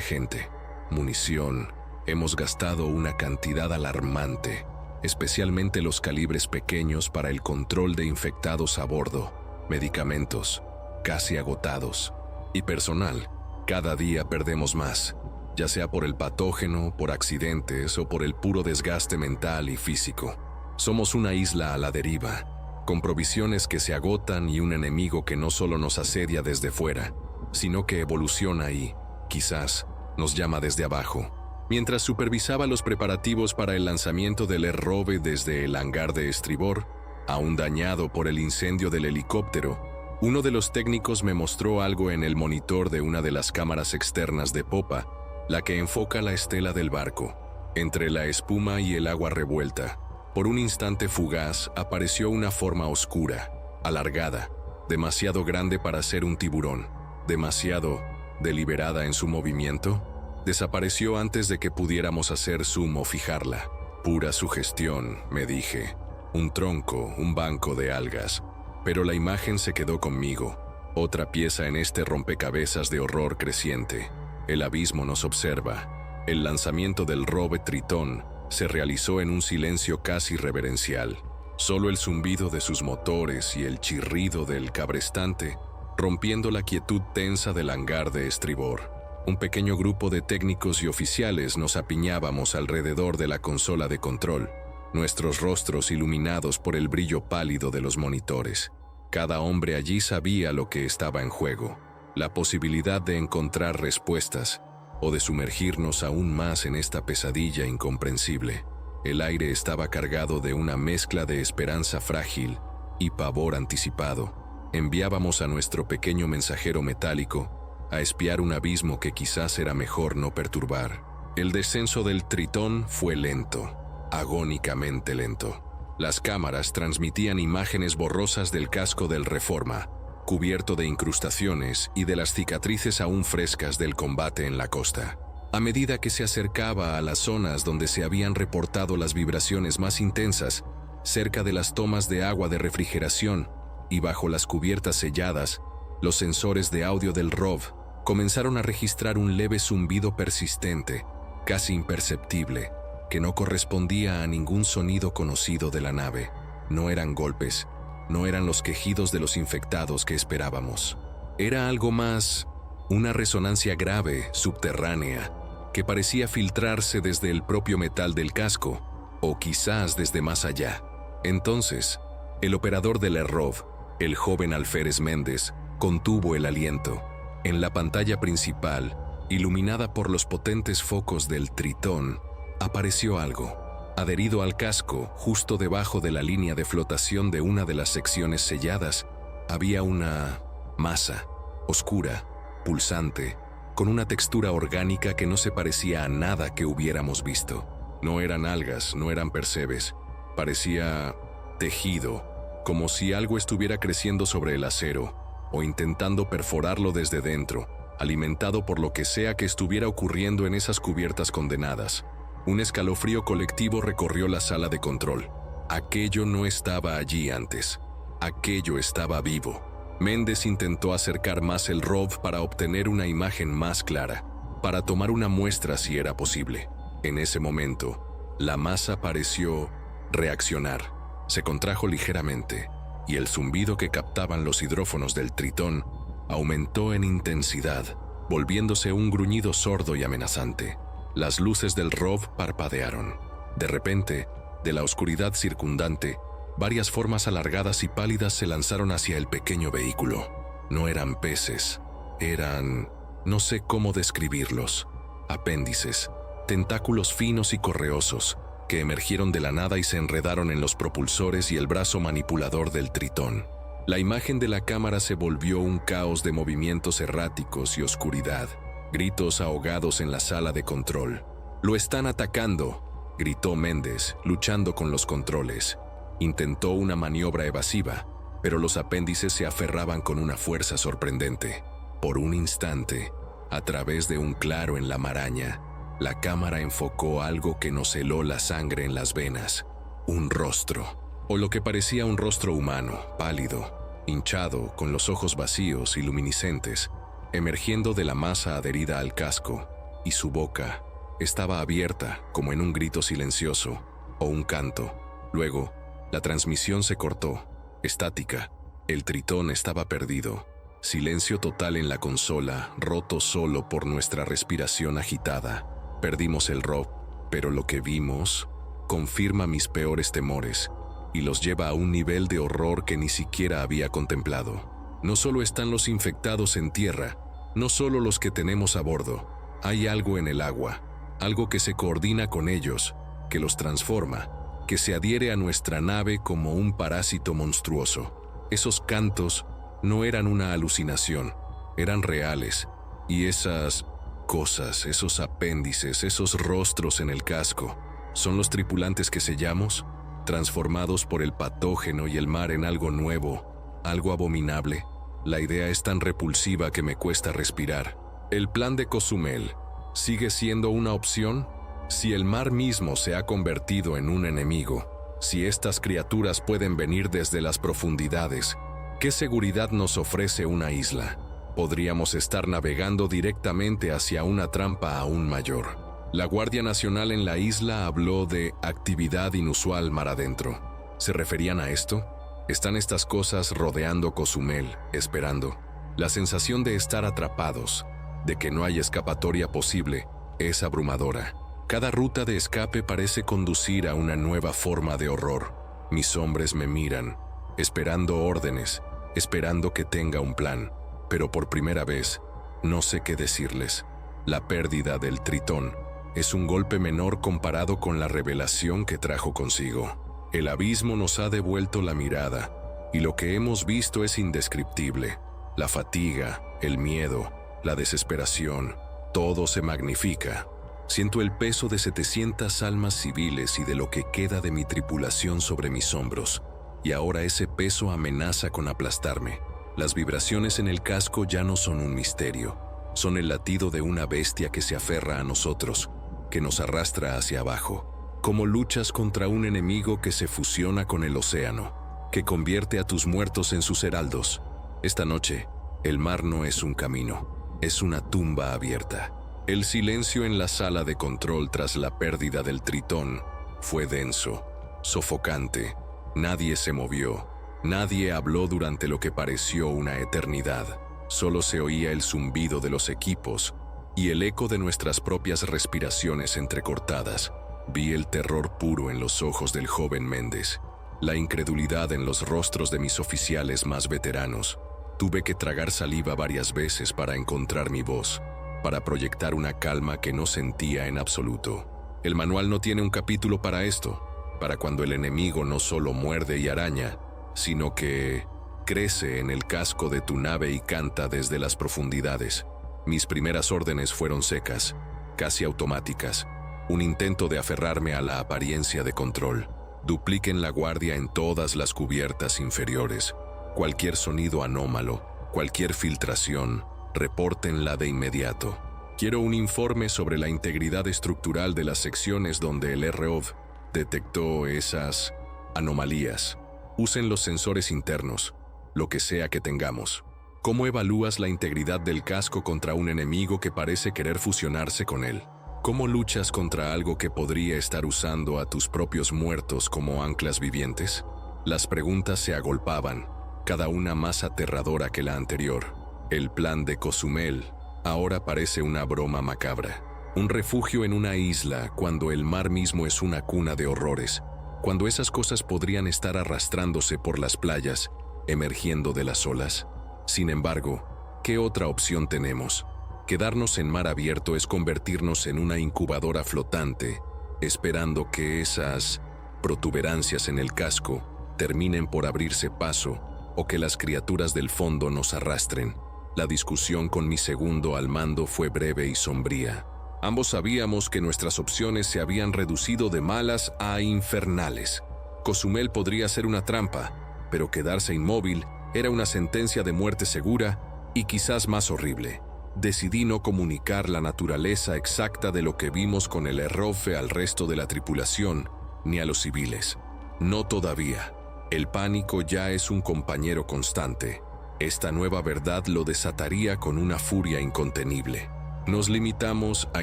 gente. Munición. Hemos gastado una cantidad alarmante, especialmente los calibres pequeños para el control de infectados a bordo, medicamentos, casi agotados, y personal. Cada día perdemos más, ya sea por el patógeno, por accidentes o por el puro desgaste mental y físico. Somos una isla a la deriva, con provisiones que se agotan y un enemigo que no solo nos asedia desde fuera, sino que evoluciona y, quizás, nos llama desde abajo. Mientras supervisaba los preparativos para el lanzamiento del Air Robe desde el hangar de estribor, aún dañado por el incendio del helicóptero, uno de los técnicos me mostró algo en el monitor de una de las cámaras externas de popa, la que enfoca la estela del barco. Entre la espuma y el agua revuelta, por un instante fugaz apareció una forma oscura, alargada, demasiado grande para ser un tiburón, demasiado deliberada en su movimiento. Desapareció antes de que pudiéramos hacer zoom o fijarla. Pura sugestión, me dije. Un tronco, un banco de algas. Pero la imagen se quedó conmigo. Otra pieza en este rompecabezas de horror creciente. El abismo nos observa. El lanzamiento del Robe Tritón se realizó en un silencio casi reverencial. Solo el zumbido de sus motores y el chirrido del cabrestante, rompiendo la quietud tensa del hangar de estribor. Un pequeño grupo de técnicos y oficiales nos apiñábamos alrededor de la consola de control, nuestros rostros iluminados por el brillo pálido de los monitores. Cada hombre allí sabía lo que estaba en juego, la posibilidad de encontrar respuestas o de sumergirnos aún más en esta pesadilla incomprensible. El aire estaba cargado de una mezcla de esperanza frágil y pavor anticipado. Enviábamos a nuestro pequeño mensajero metálico a espiar un abismo que quizás era mejor no perturbar. El descenso del Tritón fue lento, agónicamente lento. Las cámaras transmitían imágenes borrosas del casco del Reforma, cubierto de incrustaciones y de las cicatrices aún frescas del combate en la costa. A medida que se acercaba a las zonas donde se habían reportado las vibraciones más intensas, cerca de las tomas de agua de refrigeración y bajo las cubiertas selladas, los sensores de audio del ROV comenzaron a registrar un leve zumbido persistente, casi imperceptible, que no correspondía a ningún sonido conocido de la nave. No eran golpes, no eran los quejidos de los infectados que esperábamos. Era algo más, una resonancia grave, subterránea, que parecía filtrarse desde el propio metal del casco, o quizás desde más allá. Entonces, el operador del ERROV, el joven Alférez Méndez, contuvo el aliento. En la pantalla principal, iluminada por los potentes focos del Tritón, apareció algo. Adherido al casco, justo debajo de la línea de flotación de una de las secciones selladas, había una masa, oscura, pulsante, con una textura orgánica que no se parecía a nada que hubiéramos visto. No eran algas, no eran percebes. Parecía tejido, como si algo estuviera creciendo sobre el acero, o intentando perforarlo desde dentro, alimentado por lo que sea que estuviera ocurriendo en esas cubiertas condenadas. Un escalofrío colectivo recorrió la sala de control. Aquello no estaba allí antes. Aquello estaba vivo. Méndez intentó acercar más el ROV para obtener una imagen más clara, para tomar una muestra si era posible. En ese momento, la masa pareció reaccionar. Se contrajo ligeramente, y el zumbido que captaban los hidrófonos del Tritón aumentó en intensidad, volviéndose un gruñido sordo y amenazante. Las luces del ROV parpadearon. De repente, de la oscuridad circundante, varias formas alargadas y pálidas se lanzaron hacia el pequeño vehículo. No eran peces, eran, no sé cómo describirlos, apéndices, tentáculos finos y correosos, que emergieron de la nada y se enredaron en los propulsores y el brazo manipulador del Tritón. La imagen de la cámara se volvió un caos de movimientos erráticos y oscuridad. Gritos ahogados en la sala de control. «¡Lo están atacando!», gritó Méndez, luchando con los controles. Intentó una maniobra evasiva, pero los apéndices se aferraban con una fuerza sorprendente. Por un instante, a través de un claro en la maraña, la cámara enfocó algo que nos heló la sangre en las venas. Un rostro, o lo que parecía un rostro humano, pálido, hinchado, con los ojos vacíos y luminiscentes. emergiendo de la masa adherida al casco, y su boca estaba abierta como en un grito silencioso o un canto. Luego, la transmisión se cortó, estática. El Tritón estaba perdido. Silencio total en la consola, roto solo por nuestra respiración agitada. Perdimos el ROV, pero lo que vimos confirma mis peores temores y los lleva a un nivel de horror que ni siquiera había contemplado. No solo están los infectados en tierra, no solo los que tenemos a bordo. Hay algo en el agua, algo que se coordina con ellos, que los transforma, que se adhiere a nuestra nave como un parásito monstruoso. Esos cantos no eran una alucinación, eran reales, y esas cosas, esos apéndices, esos rostros en el casco, son los tripulantes que sellamos, transformados por el patógeno y el mar en algo nuevo, algo abominable. La idea es tan repulsiva que me cuesta respirar. ¿El plan de Cozumel sigue siendo una opción? Si el mar mismo se ha convertido en un enemigo, si estas criaturas pueden venir desde las profundidades, ¿qué seguridad nos ofrece una isla? Podríamos estar navegando directamente hacia una trampa aún mayor. La Guardia Nacional en la isla habló de actividad inusual mar adentro. ¿Se referían a esto? Están estas cosas rodeando Cozumel, esperando. La sensación de estar atrapados, de que no hay escapatoria posible, es abrumadora. Cada ruta de escape parece conducir a una nueva forma de horror. Mis hombres me miran, esperando órdenes, esperando que tenga un plan, pero por primera vez no sé qué decirles. La pérdida del Tritón es un golpe menor comparado con la revelación que trajo consigo. El abismo nos ha devuelto la mirada, y lo que hemos visto es indescriptible. La fatiga, el miedo, la desesperación, todo se magnifica. Siento el peso de 700 almas civiles y de lo que queda de mi tripulación sobre mis hombros, y ahora ese peso amenaza con aplastarme. Las vibraciones en el casco ya no son un misterio, son el latido de una bestia que se aferra a nosotros, que nos arrastra hacia abajo. ¿Cómo luchas contra un enemigo que se fusiona con el océano, que convierte a tus muertos en sus heraldos? Esta noche, el mar no es un camino, es una tumba abierta. El silencio en la sala de control tras la pérdida del Tritón fue denso, sofocante. Nadie se movió, nadie habló durante lo que pareció una eternidad. Solo se oía el zumbido de los equipos y el eco de nuestras propias respiraciones entrecortadas. Vi el terror puro en los ojos del joven Méndez, la incredulidad en los rostros de mis oficiales más veteranos. Tuve que tragar saliva varias veces para encontrar mi voz, para proyectar una calma que no sentía en absoluto. El manual no tiene un capítulo para esto, para cuando el enemigo no solo muerde y araña, sino que crece en el casco de tu nave y canta desde las profundidades. Mis primeras órdenes fueron secas, casi automáticas, un intento de aferrarme a la apariencia de control. Dupliquen la guardia en todas las cubiertas inferiores. Cualquier sonido anómalo, cualquier filtración, repórtenla de inmediato. Quiero un informe sobre la integridad estructural de las secciones donde el ROV detectó esas anomalías. Usen los sensores internos, lo que sea que tengamos. ¿Cómo evalúas la integridad del casco contra un enemigo que parece querer fusionarse con él? ¿Cómo luchas contra algo que podría estar usando a tus propios muertos como anclas vivientes? Las preguntas se agolpaban, cada una más aterradora que la anterior. El plan de Cozumel ahora parece una broma macabra. Un refugio en una isla cuando el mar mismo es una cuna de horrores, cuando esas cosas podrían estar arrastrándose por las playas, emergiendo de las olas. Sin embargo, ¿qué otra opción tenemos? Quedarnos en mar abierto es convertirnos en una incubadora flotante, esperando que esas protuberancias en el casco terminen por abrirse paso o que las criaturas del fondo nos arrastren. La discusión con mi segundo al mando fue breve y sombría. Ambos sabíamos que nuestras opciones se habían reducido de malas a infernales. Cozumel podría ser una trampa, pero quedarse inmóvil era una sentencia de muerte segura y quizás más horrible. Decidí no comunicar la naturaleza exacta de lo que vimos con el ROV al resto de la tripulación, ni a los civiles. No todavía. El pánico ya es un compañero constante. Esta nueva verdad lo desataría con una furia incontenible. Nos limitamos a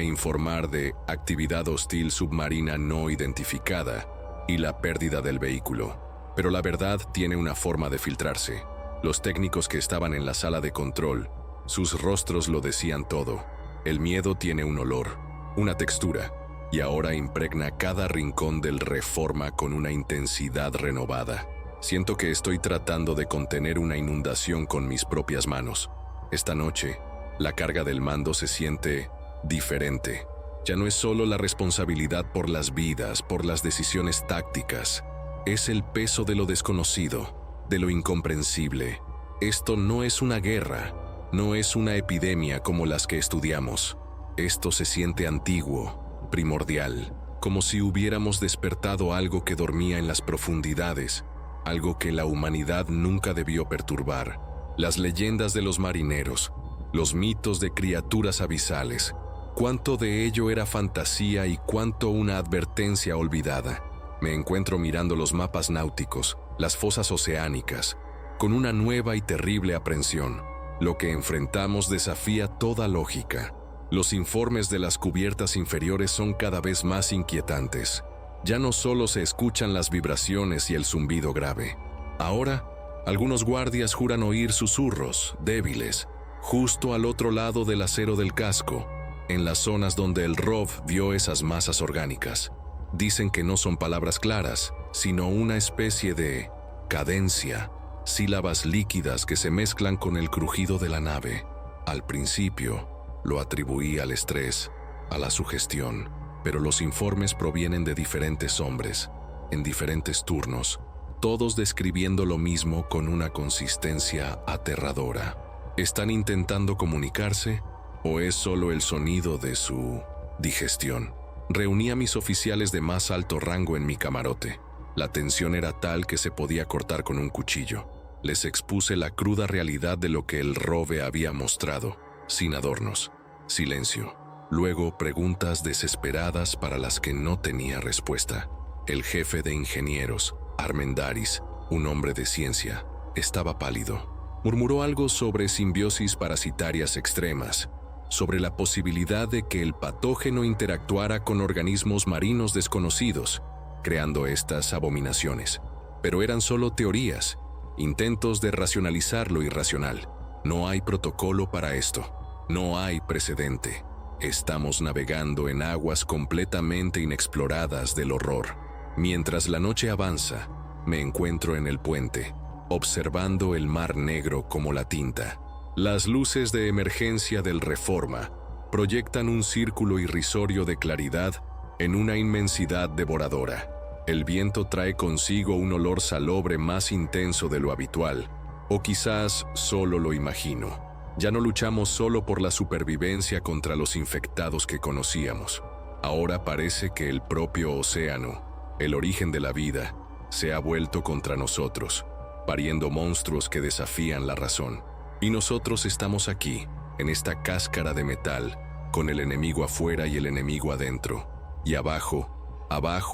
informar de actividad hostil submarina no identificada y la pérdida del vehículo. Pero la verdad tiene una forma de filtrarse. Los técnicos que estaban en la sala de control, sus rostros lo decían todo. El miedo tiene un olor, una textura, y ahora impregna cada rincón del Reforma con una intensidad renovada. Siento que estoy tratando de contener una inundación con mis propias manos. Esta noche, la carga del mando se siente diferente. Ya no es solo la responsabilidad por las vidas, por las decisiones tácticas. Es el peso de lo desconocido, de lo incomprensible. Esto no es una guerra, no es una epidemia como las que estudiamos. Esto se siente antiguo, primordial, como si hubiéramos despertado algo que dormía en las profundidades, algo que la humanidad nunca debió perturbar. Las leyendas de los marineros, los mitos de criaturas abisales, cuánto de ello era fantasía y cuánto una advertencia olvidada. Me encuentro mirando los mapas náuticos, las fosas oceánicas, con una nueva y terrible aprensión. Lo que enfrentamos desafía toda lógica. Los informes de las cubiertas inferiores son cada vez más inquietantes. Ya no solo se escuchan las vibraciones y el zumbido grave. Ahora, algunos guardias juran oír susurros, débiles, justo al otro lado del acero del casco, en las zonas donde el ROV vio esas masas orgánicas. Dicen que no son palabras claras, sino una especie de cadencia, sílabas líquidas que se mezclan con el crujido de la nave. Al principio, lo atribuí al estrés, a la sugestión, pero los informes provienen de diferentes hombres, en diferentes turnos, todos describiendo lo mismo con una consistencia aterradora. ¿Están intentando comunicarse o es solo el sonido de su digestión? Reuní a mis oficiales de más alto rango en mi camarote. La tensión era tal que se podía cortar con un cuchillo. Les expuse la cruda realidad de lo que el ROV había mostrado, sin adornos. Silencio. Luego preguntas desesperadas para las que no tenía respuesta. El jefe de ingenieros, Armendáriz, un hombre de ciencia, estaba pálido. Murmuró algo sobre simbiosis parasitarias extremas, sobre la posibilidad de que el patógeno interactuara con organismos marinos desconocidos, creando estas abominaciones. Pero eran solo teorías, intentos de racionalizar lo irracional. No hay protocolo para esto, no hay precedente. Estamos navegando en aguas completamente inexploradas del horror. Mientras la noche avanza, me encuentro en el puente, observando el mar negro como la tinta. Las luces de emergencia del Reforma proyectan un círculo irrisorio de claridad en una inmensidad devoradora. El viento trae consigo un olor salobre más intenso de lo habitual, o quizás solo lo imagino. Ya no luchamos solo por la supervivencia contra los infectados que conocíamos. Ahora parece que el propio océano, el origen de la vida, se ha vuelto contra nosotros, pariendo monstruos que desafían la razón. Y nosotros estamos aquí, en esta cáscara de metal, con el enemigo afuera y el enemigo adentro. Y abajo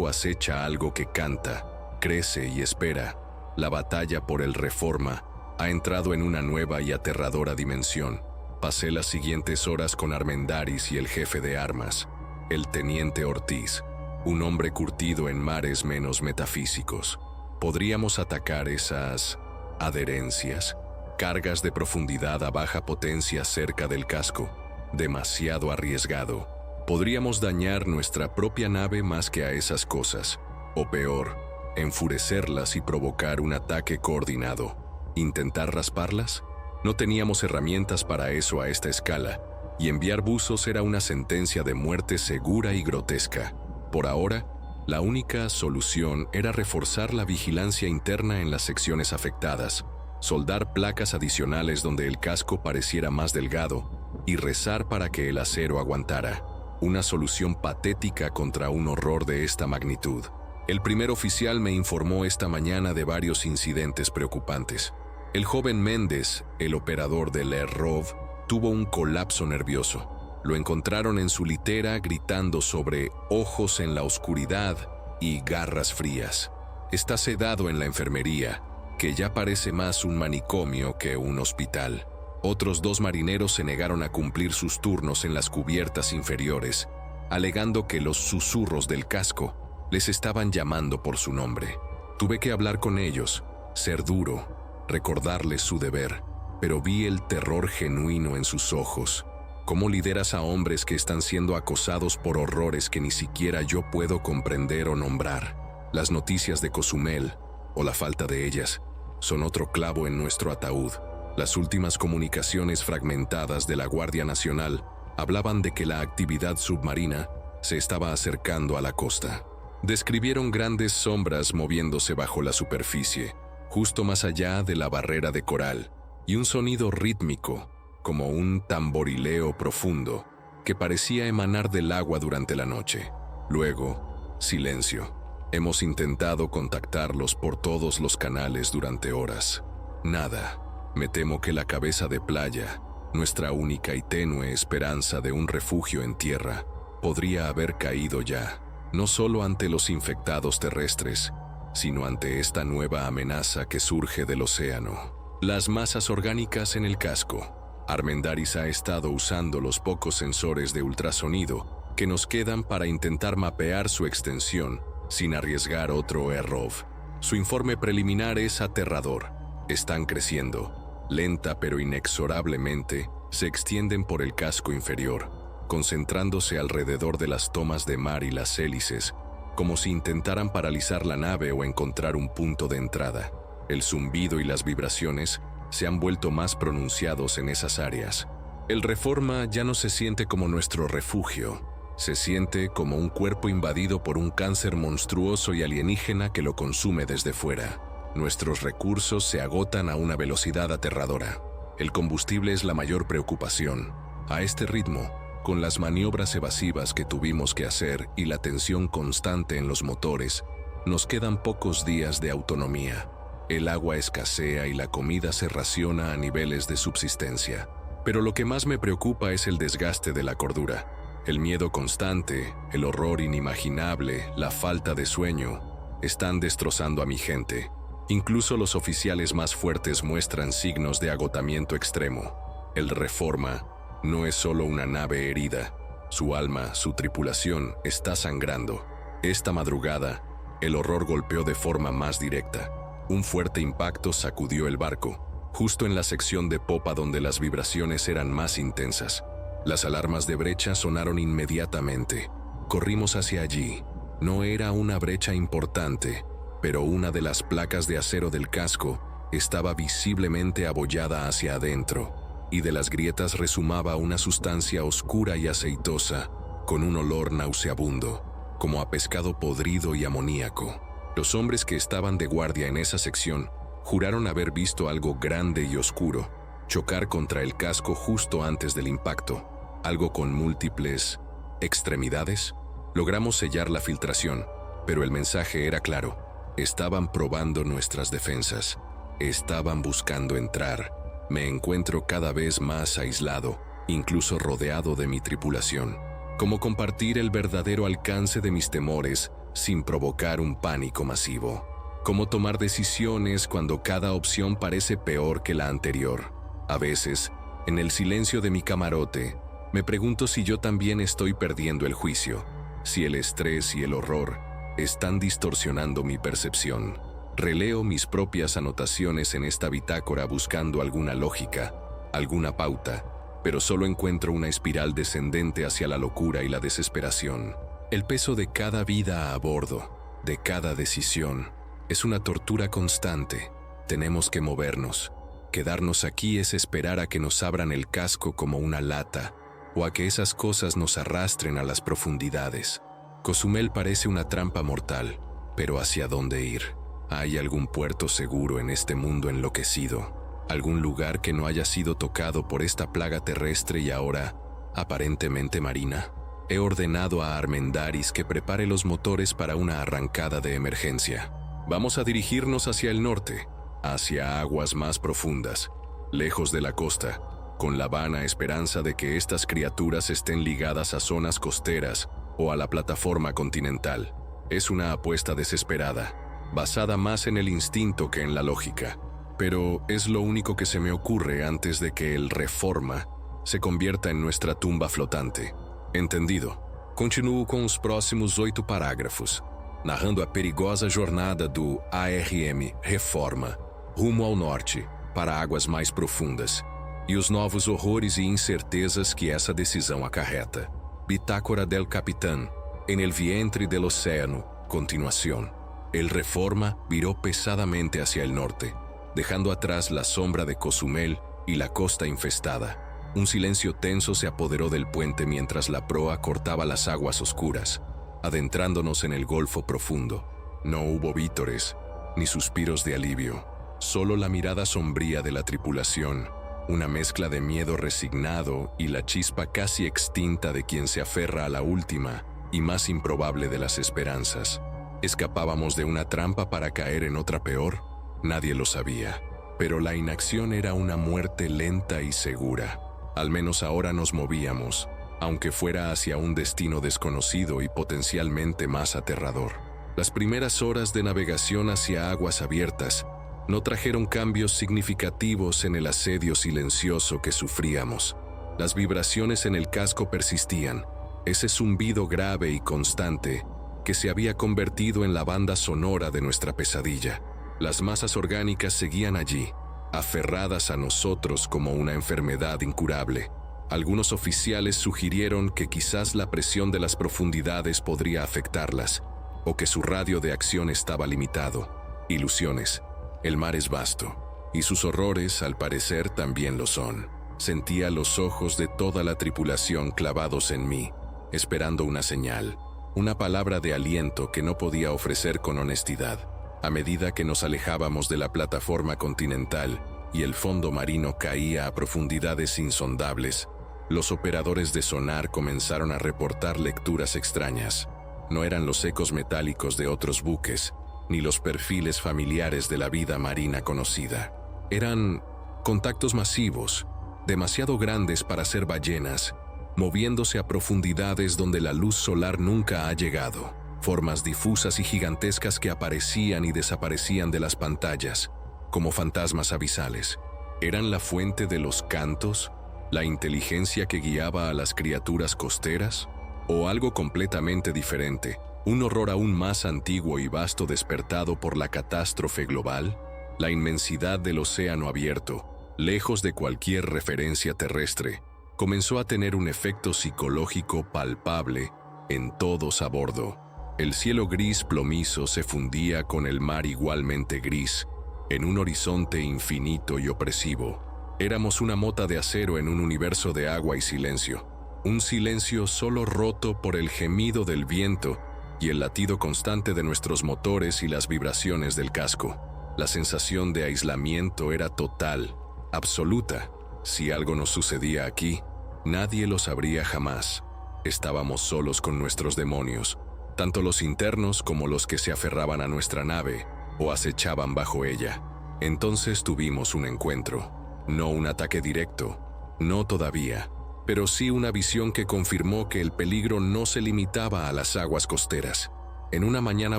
acecha algo que canta, crece y espera. La batalla por el Reforma ha entrado en una nueva y aterradora dimensión. Pasé las siguientes horas con Armendáriz y el jefe de armas, el teniente Ortiz, un hombre curtido en mares menos metafísicos. ¿Podríamos atacar esas adherencias? Cargas de profundidad a baja potencia cerca del casco, demasiado arriesgado. Podríamos dañar nuestra propia nave más que a esas cosas, o peor, enfurecerlas y provocar un ataque coordinado. ¿Intentar rasparlas? No teníamos herramientas para eso a esta escala, y enviar buzos era una sentencia de muerte segura y grotesca. Por ahora, la única solución era reforzar la vigilancia interna en las secciones afectadas, soldar placas adicionales donde el casco pareciera más delgado y rezar para que el acero aguantara. Una solución patética contra un horror de esta magnitud. El primer oficial me informó esta mañana de varios incidentes preocupantes. El joven Méndez, el operador del ROV, tuvo un colapso nervioso. Lo encontraron en su litera gritando sobre ojos en la oscuridad y garras frías. Está sedado en la enfermería, que ya parece más un manicomio que un hospital. Otros 2 marineros se negaron a cumplir sus turnos en las cubiertas inferiores, alegando que los susurros del casco les estaban llamando por su nombre. Tuve que hablar con ellos, ser duro, recordarles su deber, pero vi el terror genuino en sus ojos. ¿Cómo lideras a hombres que están siendo acosados por horrores que ni siquiera yo puedo comprender o nombrar? Las noticias de Cozumel, o la falta de ellas, son otro clavo en nuestro ataúd. Las últimas comunicaciones fragmentadas de la Guardia Nacional hablaban de que la actividad submarina se estaba acercando a la costa. Describieron grandes sombras moviéndose bajo la superficie, justo más allá de la barrera de coral, y un sonido rítmico, como un tamborileo profundo, que parecía emanar del agua durante la noche. Luego, silencio. Hemos intentado contactarlos por todos los canales durante horas. Nada. Me temo que la cabeza de playa, nuestra única y tenue esperanza de un refugio en tierra, podría haber caído ya, no solo ante los infectados terrestres, sino ante esta nueva amenaza que surge del océano. Las masas orgánicas en el casco. Armendáriz ha estado usando los pocos sensores de ultrasonido que nos quedan para intentar mapear su extensión sin arriesgar otro error. Su informe preliminar es aterrador. Están creciendo. Lenta pero inexorablemente, se extienden por el casco inferior, concentrándose alrededor de las tomas de mar y las hélices, como si intentaran paralizar la nave o encontrar un punto de entrada. El zumbido y las vibraciones se han vuelto más pronunciados en esas áreas. El Reforma ya no se siente como nuestro refugio, se siente como un cuerpo invadido por un cáncer monstruoso y alienígena que lo consume desde fuera. Nuestros recursos se agotan a una velocidad aterradora. El combustible es la mayor preocupación. A este ritmo, con las maniobras evasivas que tuvimos que hacer y la tensión constante en los motores, nos quedan pocos días de autonomía. El agua escasea y la comida se raciona a niveles de subsistencia. Pero lo que más me preocupa es el desgaste de la cordura. El miedo constante, el horror inimaginable, la falta de sueño, están destrozando a mi gente. Incluso los oficiales más fuertes muestran signos de agotamiento extremo. El Reforma no es solo una nave herida. Su alma, su tripulación, está sangrando. Esta madrugada, el horror golpeó de forma más directa. Un fuerte impacto sacudió el barco, justo en la sección de popa donde las vibraciones eran más intensas. Las alarmas de brecha sonaron inmediatamente. Corrimos hacia allí. No era una brecha importante, pero una de las placas de acero del casco estaba visiblemente abollada hacia adentro, y de las grietas resumaba una sustancia oscura y aceitosa, con un olor nauseabundo, como a pescado podrido y amoníaco. Los hombres que estaban de guardia en esa sección juraron haber visto algo grande y oscuro chocar contra el casco justo antes del impacto, algo con múltiples extremidades. Logramos sellar la filtración, pero el mensaje era claro. Estaban probando nuestras defensas. Estaban buscando entrar. Me encuentro cada vez más aislado, incluso rodeado de mi tripulación. ¿Cómo compartir el verdadero alcance de mis temores sin provocar un pánico masivo? ¿Cómo tomar decisiones cuando cada opción parece peor que la anterior? A veces, en el silencio de mi camarote, me pregunto si yo también estoy perdiendo el juicio, si el estrés y el horror están distorsionando mi percepción. Releo mis propias anotaciones en esta bitácora buscando alguna lógica, alguna pauta, pero solo encuentro una espiral descendente hacia la locura y la desesperación. El peso de cada vida a bordo, de cada decisión, es una tortura constante. Tenemos que movernos. Quedarnos aquí es esperar a que nos abran el casco como una lata, o a que esas cosas nos arrastren a las profundidades. Cozumel parece una trampa mortal, pero ¿hacia dónde ir? ¿Hay algún puerto seguro en este mundo enloquecido? ¿Algún lugar que no haya sido tocado por esta plaga terrestre y ahora, aparentemente marina? He ordenado a Armendáriz que prepare los motores para una arrancada de emergencia. Vamos a dirigirnos hacia el norte, hacia aguas más profundas, lejos de la costa, con la vana esperanza de que estas criaturas estén ligadas a zonas costeras o a la plataforma continental. Es una apuesta desesperada. basada más en el instinto que en la lógica. Pero es lo único que se me ocurre antes de que el Reforma se convierta en nuestra tumba flotante. Entendido. Continuo com os próximos 8 parágrafos, narrando a perigosa jornada do ARM Reforma rumo ao norte, para águas mais profundas, e os novos horrores e incertezas que essa decisão acarreta. Bitácora del Capitán, en el vientre del océano, continuación. El Reforma viró pesadamente hacia el norte, dejando atrás la sombra de Cozumel y la costa infestada. Un silencio tenso se apoderó del puente mientras la proa cortaba las aguas oscuras, adentrándonos en el golfo profundo. No hubo vítores, ni suspiros de alivio, solo la mirada sombría de la tripulación, una mezcla de miedo resignado y la chispa casi extinta de quien se aferra a la última y más improbable de las esperanzas. ¿Escapábamos de una trampa para caer en otra peor? Nadie lo sabía, pero la inacción era una muerte lenta y segura. Al menos ahora nos movíamos, aunque fuera hacia un destino desconocido y potencialmente más aterrador. Las primeras horas de navegación hacia aguas abiertas no trajeron cambios significativos en el asedio silencioso que sufríamos. Las vibraciones en el casco persistían, ese zumbido grave y constante que se había convertido en la banda sonora de nuestra pesadilla. Las masas orgánicas seguían allí, aferradas a nosotros como una enfermedad incurable. Algunos oficiales sugirieron que quizás la presión de las profundidades podría afectarlas, o que su radio de acción estaba limitado. Ilusiones. El mar es vasto, y sus horrores, al parecer, también lo son. Sentía los ojos de toda la tripulación clavados en mí, esperando una señal, una palabra de aliento que no podía ofrecer con honestidad. A medida que nos alejábamos de la plataforma continental y el fondo marino caía a profundidades insondables, los operadores de sonar comenzaron a reportar lecturas extrañas. No eran los ecos metálicos de otros buques, ni los perfiles familiares de la vida marina conocida. Eran contactos masivos, demasiado grandes para ser ballenas, moviéndose a profundidades donde la luz solar nunca ha llegado. Formas difusas y gigantescas que aparecían y desaparecían de las pantallas, como fantasmas abisales. ¿Eran la fuente de los cantos, la inteligencia que guiaba a las criaturas costeras? ¿O algo completamente diferente, un horror aún más antiguo y vasto despertado por la catástrofe global? La inmensidad del océano abierto, lejos de cualquier referencia terrestre, comenzó a tener un efecto psicológico palpable en todos a bordo. El cielo gris plomizo se fundía con el mar igualmente gris, en un horizonte infinito y opresivo. Éramos una mota de acero en un universo de agua y silencio. Un silencio solo roto por el gemido del viento y el latido constante de nuestros motores y las vibraciones del casco. La sensación de aislamiento era total, absoluta. Si algo nos sucedía aquí, nadie lo sabría jamás. Estábamos solos con nuestros demonios, tanto los internos como los que se aferraban a nuestra nave o acechaban bajo ella. Entonces tuvimos un encuentro, no un ataque directo, no todavía, pero sí una visión que confirmó que el peligro no se limitaba a las aguas costeras. En una mañana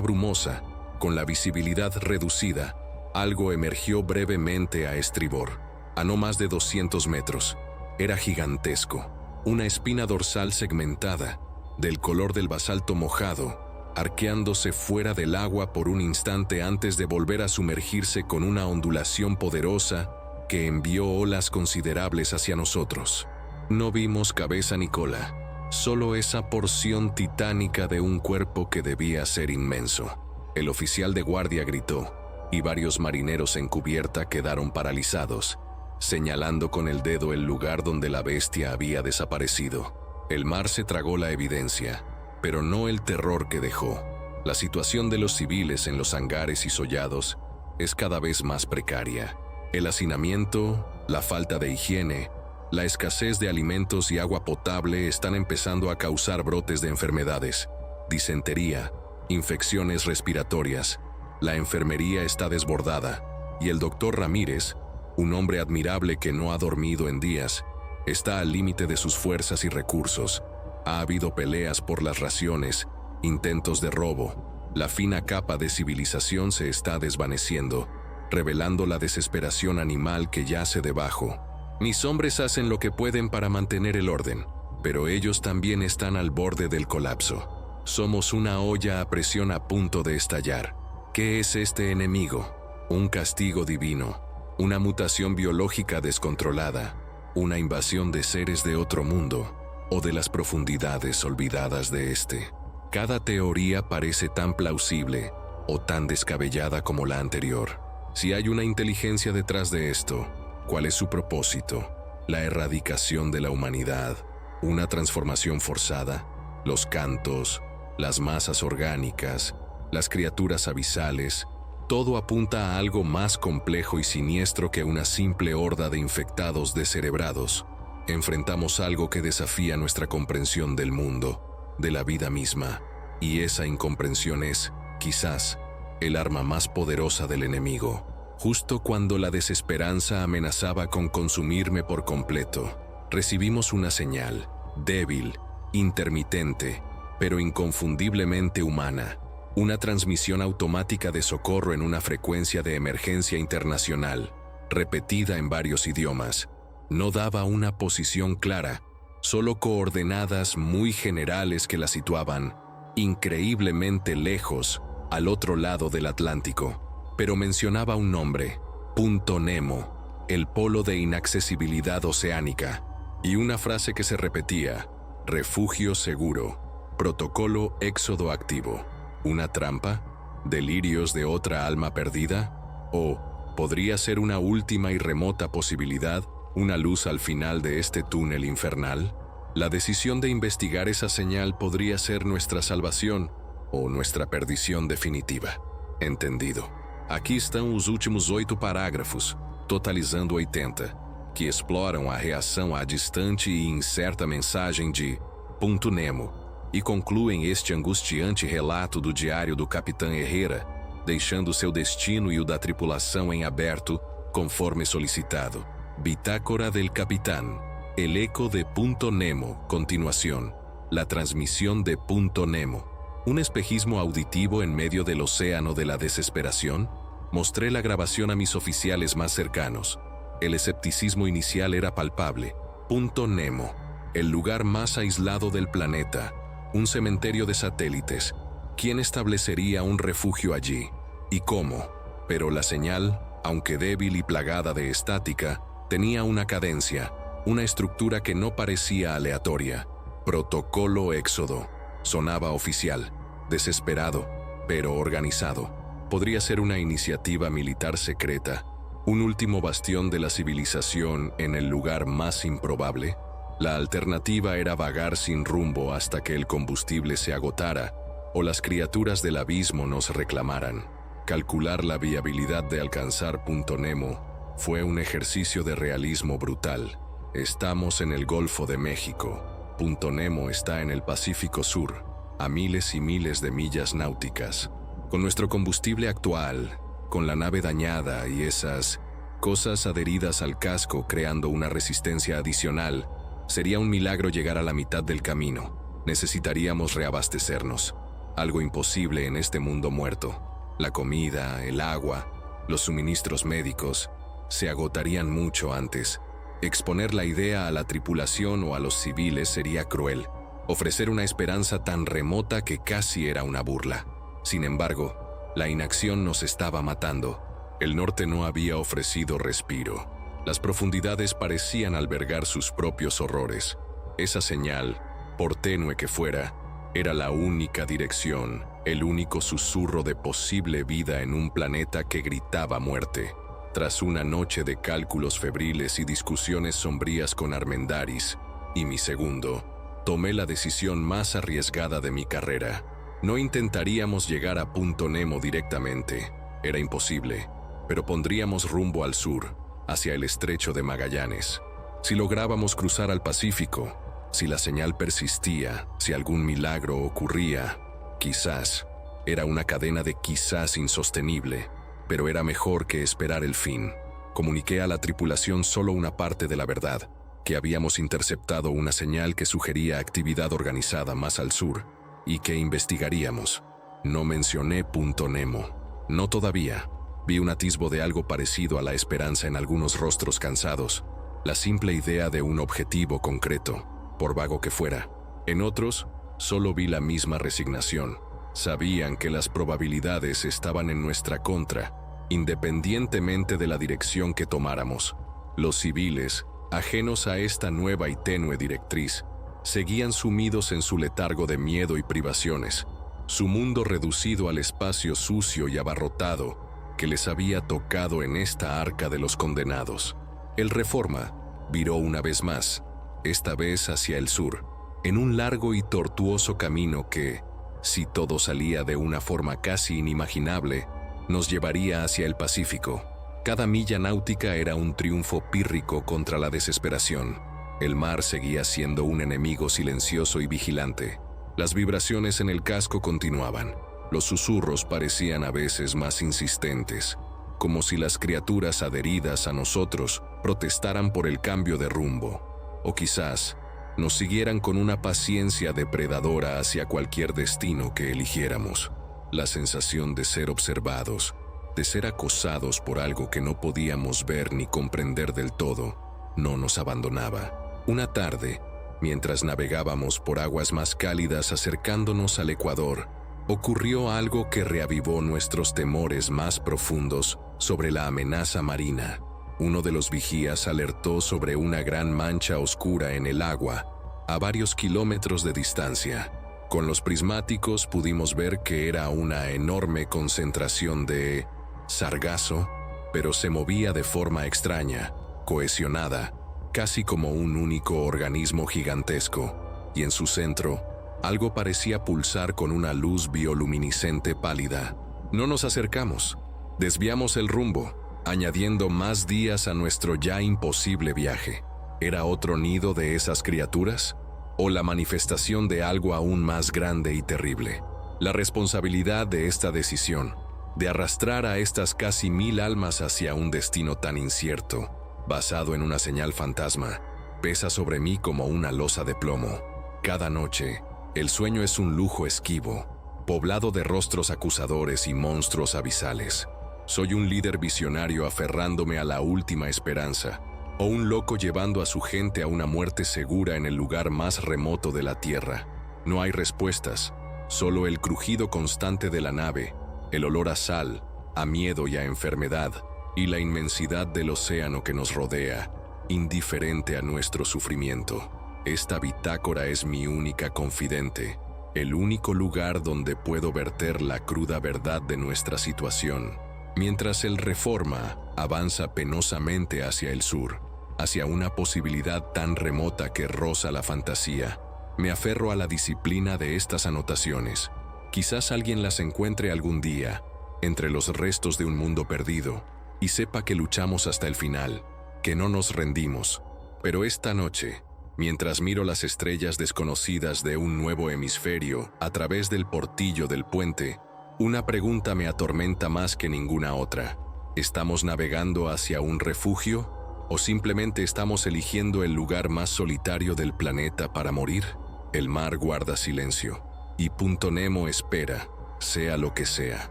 brumosa, con la visibilidad reducida, algo emergió brevemente a estribor, a no más de 200 metros. Era gigantesco, una espina dorsal segmentada, del color del basalto mojado, arqueándose fuera del agua por un instante antes de volver a sumergirse con una ondulación poderosa que envió olas considerables hacia nosotros. No vimos cabeza ni cola, solo esa porción titánica de un cuerpo que debía ser inmenso. El oficial de guardia gritó, y varios marineros en cubierta quedaron paralizados, señalando con el dedo el lugar donde la bestia había desaparecido. El mar se tragó la evidencia, pero no el terror que dejó. La situación de los civiles en los hangares y sollados es cada vez más precaria. El hacinamiento, la falta de higiene, la escasez de alimentos y agua potable están empezando a causar brotes de enfermedades, disentería, infecciones respiratorias. La enfermería está desbordada, y el doctor Ramírez, un hombre admirable que no ha dormido en días, está al límite de sus fuerzas y recursos. Ha habido peleas por las raciones, intentos de robo. La fina capa de civilización se está desvaneciendo, revelando la desesperación animal que yace debajo. Mis hombres hacen lo que pueden para mantener el orden, pero ellos también están al borde del colapso. Somos una olla a presión a punto de estallar. ¿Qué es este enemigo? Un castigo divino, una mutación biológica descontrolada, una invasión de seres de otro mundo o de las profundidades olvidadas de este. Cada teoría parece tan plausible o tan descabellada como la anterior. Si hay una inteligencia detrás de esto, ¿cuál es su propósito? ¿La erradicación de la humanidad? ¿Una transformación forzada? ¿Los cantos? ¿Las masas orgánicas? ¿Las criaturas abisales? Todo apunta a algo más complejo y siniestro que una simple horda de infectados descerebrados. Enfrentamos algo que desafía nuestra comprensión del mundo, de la vida misma, y esa incomprensión es, quizás, el arma más poderosa del enemigo. Justo cuando la desesperanza amenazaba con consumirme por completo, recibimos una señal, débil, intermitente, pero inconfundiblemente humana. Una transmisión automática de socorro en una frecuencia de emergencia internacional, repetida en varios idiomas. No daba una posición clara, solo coordenadas muy generales que la situaban increíblemente lejos, al otro lado del Atlántico. Pero mencionaba un nombre, Punto Nemo, el polo de inaccesibilidad oceánica, y una frase que se repetía, refugio seguro, protocolo éxodo activo. ¿Una trampa? ¿Delirios de otra alma perdida? ¿O podría ser una última y remota posibilidad, una luz al final de este túnel infernal? La decisión de investigar esa señal podría ser nuestra salvación o nuestra perdición definitiva. Entendido. Aqui estão os últimos 8 parágrafos, totalizando 80, que exploram a reação à distante e incerta mensagem de Punto Nemo, e concluem este angustiante relato do diário do Capitão Herrera, deixando seu destino e o da tripulação em aberto, conforme solicitado. Bitácora del Capitán, el eco de Punto Nemo, continuación, la transmisión de Punto Nemo. ¿Un espejismo auditivo en medio del océano de la desesperación? Mostré la grabación a mis oficiales más cercanos. El escepticismo inicial era palpable. Punto Nemo, el lugar más aislado del planeta, un cementerio de satélites. ¿Quién establecería un refugio allí? ¿Y cómo? Pero la señal, aunque débil y plagada de estática, tenía una cadencia, una estructura que no parecía aleatoria. Protocolo Éxodo. Sonaba oficial, desesperado, pero organizado. Podría ser una iniciativa militar secreta, un último bastión de la civilización en el lugar más improbable. La alternativa era vagar sin rumbo hasta que el combustible se agotara o las criaturas del abismo nos reclamaran. Calcular la viabilidad de alcanzar Punto Nemo fue un ejercicio de realismo brutal. Estamos en el Golfo de México. Punto Nemo está en el Pacífico Sur, a miles y miles de millas náuticas. Con nuestro combustible actual, con la nave dañada y esas cosas adheridas al casco creando una resistencia adicional, sería un milagro llegar a la mitad del camino. Necesitaríamos reabastecernos. Algo imposible en este mundo muerto. La comida, el agua, los suministros médicos se agotarían mucho antes. Exponer la idea a la tripulación o a los civiles sería cruel. Ofrecer una esperanza tan remota que casi era una burla. Sin embargo, la inacción nos estaba matando. El norte no había ofrecido respiro. Las profundidades parecían albergar sus propios horrores. Esa señal, por tenue que fuera, era la única dirección, el único susurro de posible vida en un planeta que gritaba muerte. Tras una noche de cálculos febriles y discusiones sombrías con Armendáriz y mi segundo, tomé la decisión más arriesgada de mi carrera. No intentaríamos llegar a Punto Nemo directamente, era imposible, pero pondríamos rumbo al sur, hacia el estrecho de Magallanes. Si lográbamos cruzar al Pacífico, si la señal persistía, si algún milagro ocurría, quizás, era una cadena de quizás insostenible, pero era mejor que esperar el fin. Comuniqué a la tripulación solo una parte de la verdad, que habíamos interceptado una señal que sugería actividad organizada más al sur, y que investigaríamos. No mencioné Punto Nemo. No todavía. Vi un atisbo de algo parecido a la esperanza en algunos rostros cansados, la simple idea de un objetivo concreto, por vago que fuera. En otros, solo vi la misma resignación. Sabían que las probabilidades estaban en nuestra contra, independientemente de la dirección que tomáramos. Los civiles, ajenos a esta nueva y tenue directriz, seguían sumidos en su letargo de miedo y privaciones, su mundo reducido al espacio sucio y abarrotado que les había tocado en esta arca de los condenados. El Reforma viró una vez más, esta vez hacia el sur, en un largo y tortuoso camino que, si todo salía de una forma casi inimaginable, nos llevaría hacia el Pacífico. Cada milla náutica era un triunfo pírrico contra la desesperación. El mar seguía siendo un enemigo silencioso y vigilante. Las vibraciones en el casco continuaban. Los susurros parecían a veces más insistentes, como si las criaturas adheridas a nosotros protestaran por el cambio de rumbo, o quizás nos siguieran con una paciencia depredadora hacia cualquier destino que eligiéramos. La sensación de ser observados, de ser acosados por algo que no podíamos ver ni comprender del todo, no nos abandonaba. Una tarde, mientras navegábamos por aguas más cálidas acercándonos al Ecuador, ocurrió algo que reavivó nuestros temores más profundos sobre la amenaza marina. Uno de los vigías alertó sobre una gran mancha oscura en el agua, a varios kilómetros de distancia. Con los prismáticos pudimos ver que era una enorme concentración de sargazo, pero se movía de forma extraña, cohesionada, casi como un único organismo gigantesco, y en su centro, algo parecía pulsar con una luz bioluminiscente pálida. No nos acercamos. Desviamos el rumbo, añadiendo más días a nuestro ya imposible viaje. ¿Era otro nido de esas criaturas? ¿O la manifestación de algo aún más grande y terrible? La responsabilidad de esta decisión, de arrastrar a estas casi 1000 almas hacia un destino tan incierto, basado en una señal fantasma, pesa sobre mí como una losa de plomo. Cada noche, el sueño es un lujo esquivo, poblado de rostros acusadores y monstruos abisales. Soy un líder visionario aferrándome a la última esperanza, o un loco llevando a su gente a una muerte segura en el lugar más remoto de la tierra. No hay respuestas, solo el crujido constante de la nave, el olor a sal, a miedo y a enfermedad, y la inmensidad del océano que nos rodea, indiferente a nuestro sufrimiento. Esta bitácora es mi única confidente, el único lugar donde puedo verter la cruda verdad de nuestra situación. Mientras el Reforma avanza penosamente hacia el sur, hacia una posibilidad tan remota que roza la fantasía, me aferro a la disciplina de estas anotaciones. Quizás alguien las encuentre algún día, entre los restos de un mundo perdido, y sepa que luchamos hasta el final, que no nos rendimos. Pero esta noche, mientras miro las estrellas desconocidas de un nuevo hemisferio a través del portillo del puente, una pregunta me atormenta más que ninguna otra. ¿Estamos navegando hacia un refugio? ¿O simplemente estamos eligiendo el lugar más solitario del planeta para morir? El mar guarda silencio, y Punto Nemo espera, sea lo que sea.